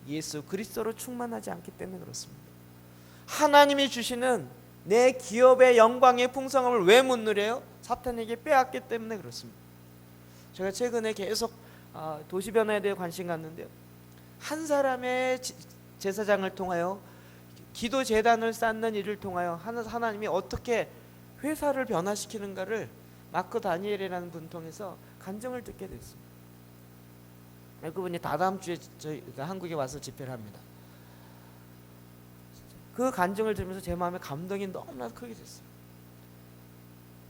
예수 그리스도로 충만하지 않기 때문에 그렇습니다. 하나님이 주시는 내 기업의 영광의 풍성함을 왜 못 누려요? 사탄에게 빼앗기 때문에 그렇습니다. 제가 최근에 계속 도시 변화에 대해 관심 갖는데요, 한 사람의 제사장을 통하여 기도 재단을 쌓는 일을 통하여 하나님이 어떻게 회사를 변화시키는가를 마크 다니엘이라는 분 통해서 간증을 듣게 됐습니다. 그분이 다다음 주에 저희가 한국에 와서 집회를 합니다. 그 간증을 들으면서 제 마음에 감동이 너무나 크게 됐어요.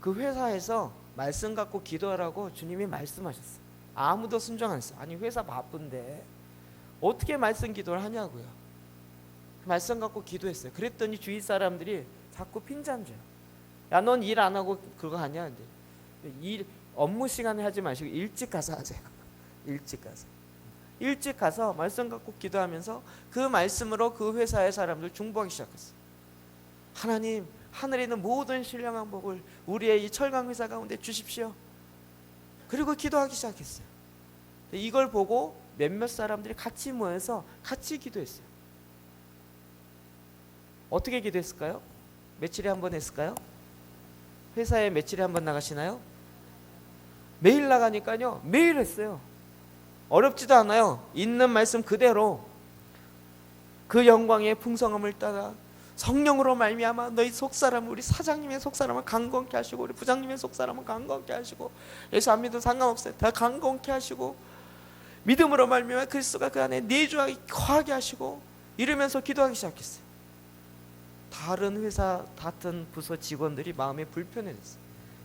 그 회사에서 말씀 갖고 기도하라고 주님이 말씀하셨어요. 아무도 순종 안 했어요. 아니, 회사 바쁜데 어떻게 말씀 기도를 하냐고요. 말씀 갖고 기도했어요. 그랬더니 주위 사람들이 자꾸 핀잔 줘요. 야, 넌 일 안 하고 그거 하냐? 일 업무 시간에 하지 마시고 일찍 가서 하세요. 일찍 가서 말씀 갖고 기도하면서 그 말씀으로 그 회사의 사람들 중보하기 시작했어요. 하나님, 하늘에 있는 모든 신령한 복을 우리의 이 철강 회사 가운데 주십시오. 그리고 기도하기 시작했어요. 이걸 보고 몇몇 사람들이 같이 모여서 같이 기도했어요. 어떻게 기도했을까요? 며칠에 한 번 했을까요? 회사에 며칠에 한 번 나가시나요? 매일 나가니까요, 매일 했어요. 어렵지도 않아요. 있는 말씀 그대로 그 영광의 풍성함을 따라 성령으로 말미암아 너희 속사람, 우리 사장님의 속사람을 강건케 하시고 우리 부장님의 속사람을 강건케 하시고, 예수 안 믿어도 상관없어요. 다 강건케 하시고 믿음으로 말미암아 그리스도가 그 안에 내주하게 거하게 하시고, 이러면서 기도하기 시작했어요. 다른 회사 같은 부서 직원들이 마음에 불편해졌어요.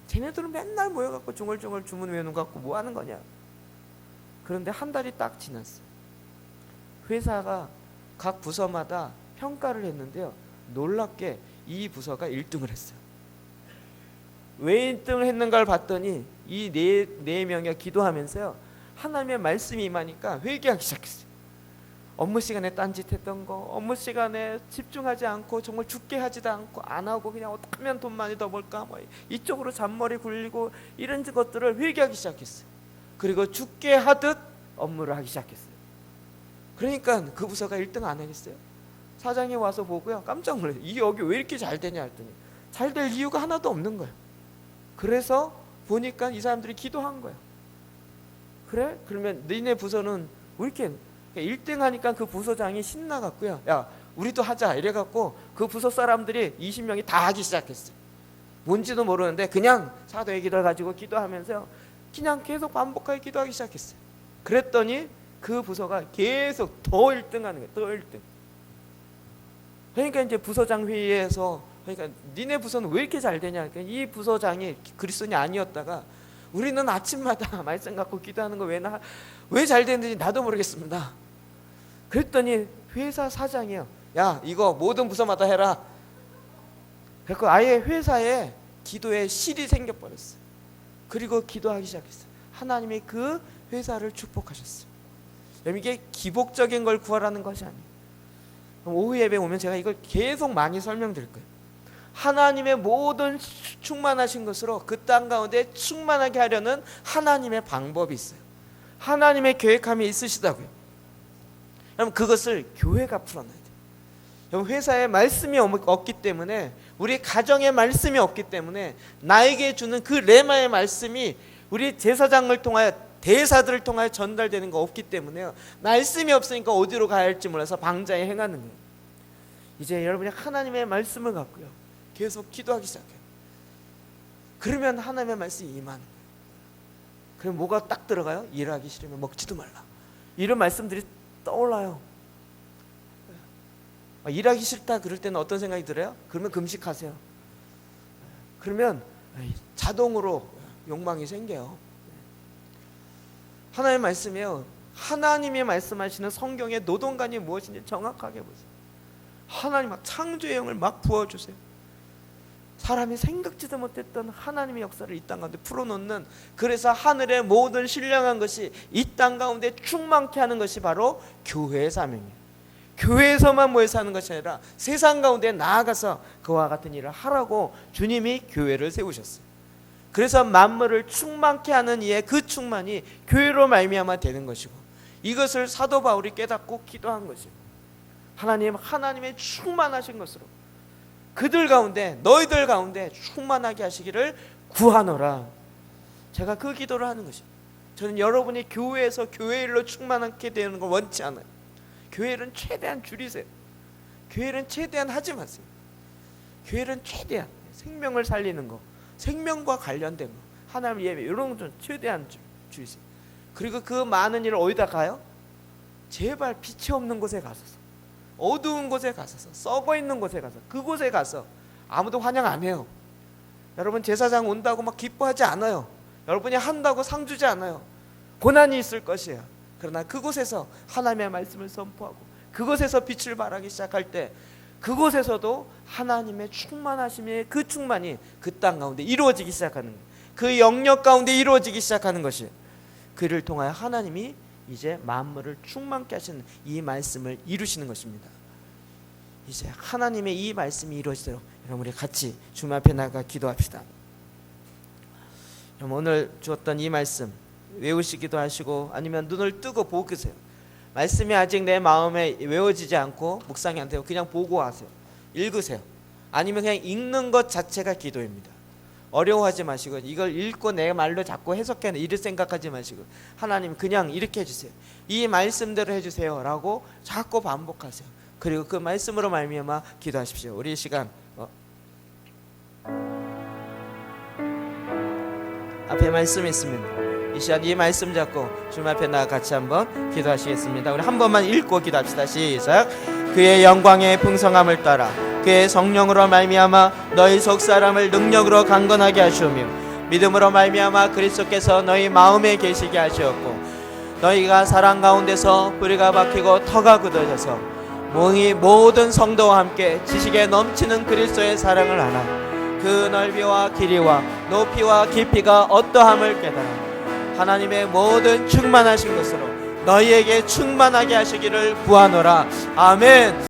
쟤네들은 맨날 모여갖고 중얼중얼 주문 외우는 것 같고 뭐 하는 거냐. 그런데 한 달이 딱 지났어요. 회사가 각 부서마다 평가를 했는데요, 놀랍게 이 부서가 1등을 했어요. 왜 1등을 했는가를 봤더니 이 네 명이 기도하면서요, 하나님의 말씀이 임하니까 회개하기 시작했어요. 업무 시간에 딴짓했던 거, 업무 시간에 집중하지 않고 정말 죽게 하지도 않고 안 하고 그냥 어떻게 하면 돈 많이 더 벌까, 뭐 이쪽으로 잔머리 굴리고 이런 것들을 회개하기 시작했어요. 그리고 죽게 하듯 업무를 하기 시작했어요. 그러니까 그 부서가 1등 안 하겠어요? 사장이 와서 보고요, 깜짝 놀라요. 이게 여기 왜 이렇게 잘 되냐 했더니 잘 될 이유가 하나도 없는 거예요. 그래서 보니까 이 사람들이 기도한 거예요. 그래? 그러면 너네 부서는 왜 이렇게 1등 하니까 그 부서장이 신나갖고요, 야 우리도 하자 이래갖고 그 부서 사람들이 20명이 다 하기 시작했어요. 뭔지도 모르는데 그냥 사도의 기도를 가지고 기도하면서 그냥 계속 반복하게 기도하기 시작했어요. 그랬더니 그 부서가 계속 더 1등 하는 거예요. 더 1등. 그러니까 이제 부서장 회의에서, 그러니까 니네 부서는 왜 이렇게 잘 되냐. 그러니까 이 부서장이 그리스도인이 아니었다가 우리는 아침마다 말씀 갖고 기도하는 거 왜 잘 되는지 나도 모르겠습니다. 그랬더니 회사 사장이요, 야 이거 모든 부서마다 해라. 그래서 아예 회사에 기도의 실이 생겨버렸어요. 그리고 기도하기 시작했어요. 하나님이 그 회사를 축복하셨어요. 이게 기복적인 걸 구하라는 것이 아니에요. 오후 예배 오면 제가 이걸 계속 많이 설명드릴 거예요. 하나님의 모든 충만하신 것으로 그 땅 가운데 충만하게 하려는 하나님의 방법이 있어요. 하나님의 계획함이 있으시다고요. 여러분 그것을 교회가 풀어놔야 돼요. 여러분 회사에 말씀이 없기 때문에, 우리 가정에 말씀이 없기 때문에 나에게 주는 그 레마의 말씀이 우리 제사장을 통하여, 대사들을 통하여 전달되는 거 없기 때문에요. 말씀이 없으니까 어디로 가야 할지 몰라서 방자에 행하는 거예요. 이제 여러분이 하나님의 말씀을 갖고요 계속 기도하기 시작해요. 그러면 하나님의 말씀이 임하는 거예요. 그럼 뭐가 딱 들어가요? 일하기 싫으면 먹지도 말라. 이런 말씀들이 떠올라요. 일하기 싫다 그럴 때는 어떤 생각이 들어요? 그러면 금식하세요. 그러면 자동으로 욕망이 생겨요. 하나님의 말씀이에요. 하나님이 말씀하시는 성경의 노동관이 무엇인지 정확하게 보세요. 하나님 막 창조의 영을 막 부어주세요. 사람이 생각지도 못했던 하나님의 역사를 이 땅 가운데 풀어놓는, 그래서 하늘의 모든 신령한 것이 이 땅 가운데 충만케 하는 것이 바로 교회의 사명이에요. 교회에서만 모여서 하는 것이 아니라 세상 가운데 나아가서 그와 같은 일을 하라고 주님이 교회를 세우셨어요. 그래서 만물을 충만케 하는 이의 그 충만이 교회로 말미암아 되는 것이고, 이것을 사도 바울이 깨닫고 기도한 것이에요. 하나님의 충만하신 것으로 그들 가운데, 너희들 가운데 충만하게 하시기를 구하노라. 제가 그 기도를 하는 것이에요. 저는 여러분이 교회에서 교회 일로 충만하게 되는 걸 원치 않아요. 교회는 최대한 줄이세요. 교회는 최대한 하지 마세요. 교회는 최대한 생명을 살리는 거, 생명과 관련된 거, 하나님 예배 이런 거 최대한 줄이세요. 그리고 그 많은 일을 어디다 가요? 제발 빛이 없는 곳에 가서서, 어두운 곳에 가서서, 썩어 있는 곳에 가서, 그곳에 가서 아무도 환영 안 해요. 여러분 제사장 온다고 막 기뻐하지 않아요. 여러분이 한다고 상 주지 않아요. 고난이 있을 것이에요. 그러나 그곳에서 하나님의 말씀을 선포하고 그곳에서 빛을 발하기 시작할 때, 그곳에서도 하나님의 충만하심의 그 충만이 그 땅 가운데 이루어지기 시작하는 거예요. 그 영역 가운데 이루어지기 시작하는 것이, 그를 통하여 하나님이 이제 만물을 충만케 하시는 이 말씀을 이루시는 것입니다. 이제 하나님의 이 말씀이 이루어지도록 여러분 우리 같이 주님 앞에 나가 기도합시다. 여러분 오늘 주었던 이 말씀 외우시기도 하시고, 아니면 눈을 뜨고 보세요. 말씀이 아직 내 마음에 외워지지 않고 묵상이 안 되고 그냥 보고 하세요. 읽으세요. 아니면 그냥 읽는 것 자체가 기도입니다. 어려워하지 마시고, 이걸 읽고 내 말로 자꾸 해석해내 이를 생각하지 마시고, 하나님 그냥 이렇게 해주세요, 이 말씀대로 해주세요 라고 자꾸 반복하세요. 그리고 그 말씀으로 말미암아 기도하십시오. 우리 이 시간 앞에 말씀이 있습니다. 이 시간 이 말씀 잡고 주님 앞에 나가 같이 한번 기도하시겠습니다. 우리 한 번만 읽고 기도합시다. 시작. 그의 영광의 풍성함을 따라 그의 성령으로 말미암아 너희 속 사람을 능력으로 강건하게 하시오며, 믿음으로 말미암아 그리스도께서 너희 마음에 계시게 하시었고, 너희가 사랑 가운데서 뿌리가 박히고 터가 굳어져서 모든 성도와 함께 지식에 넘치는 그리스도의 사랑을 알아 그 넓이와 길이와 높이와 깊이가 어떠함을 깨달아 하나님의 모든 충만하신 것으로 너희에게 충만하게 하시기를 구하노라. 아멘.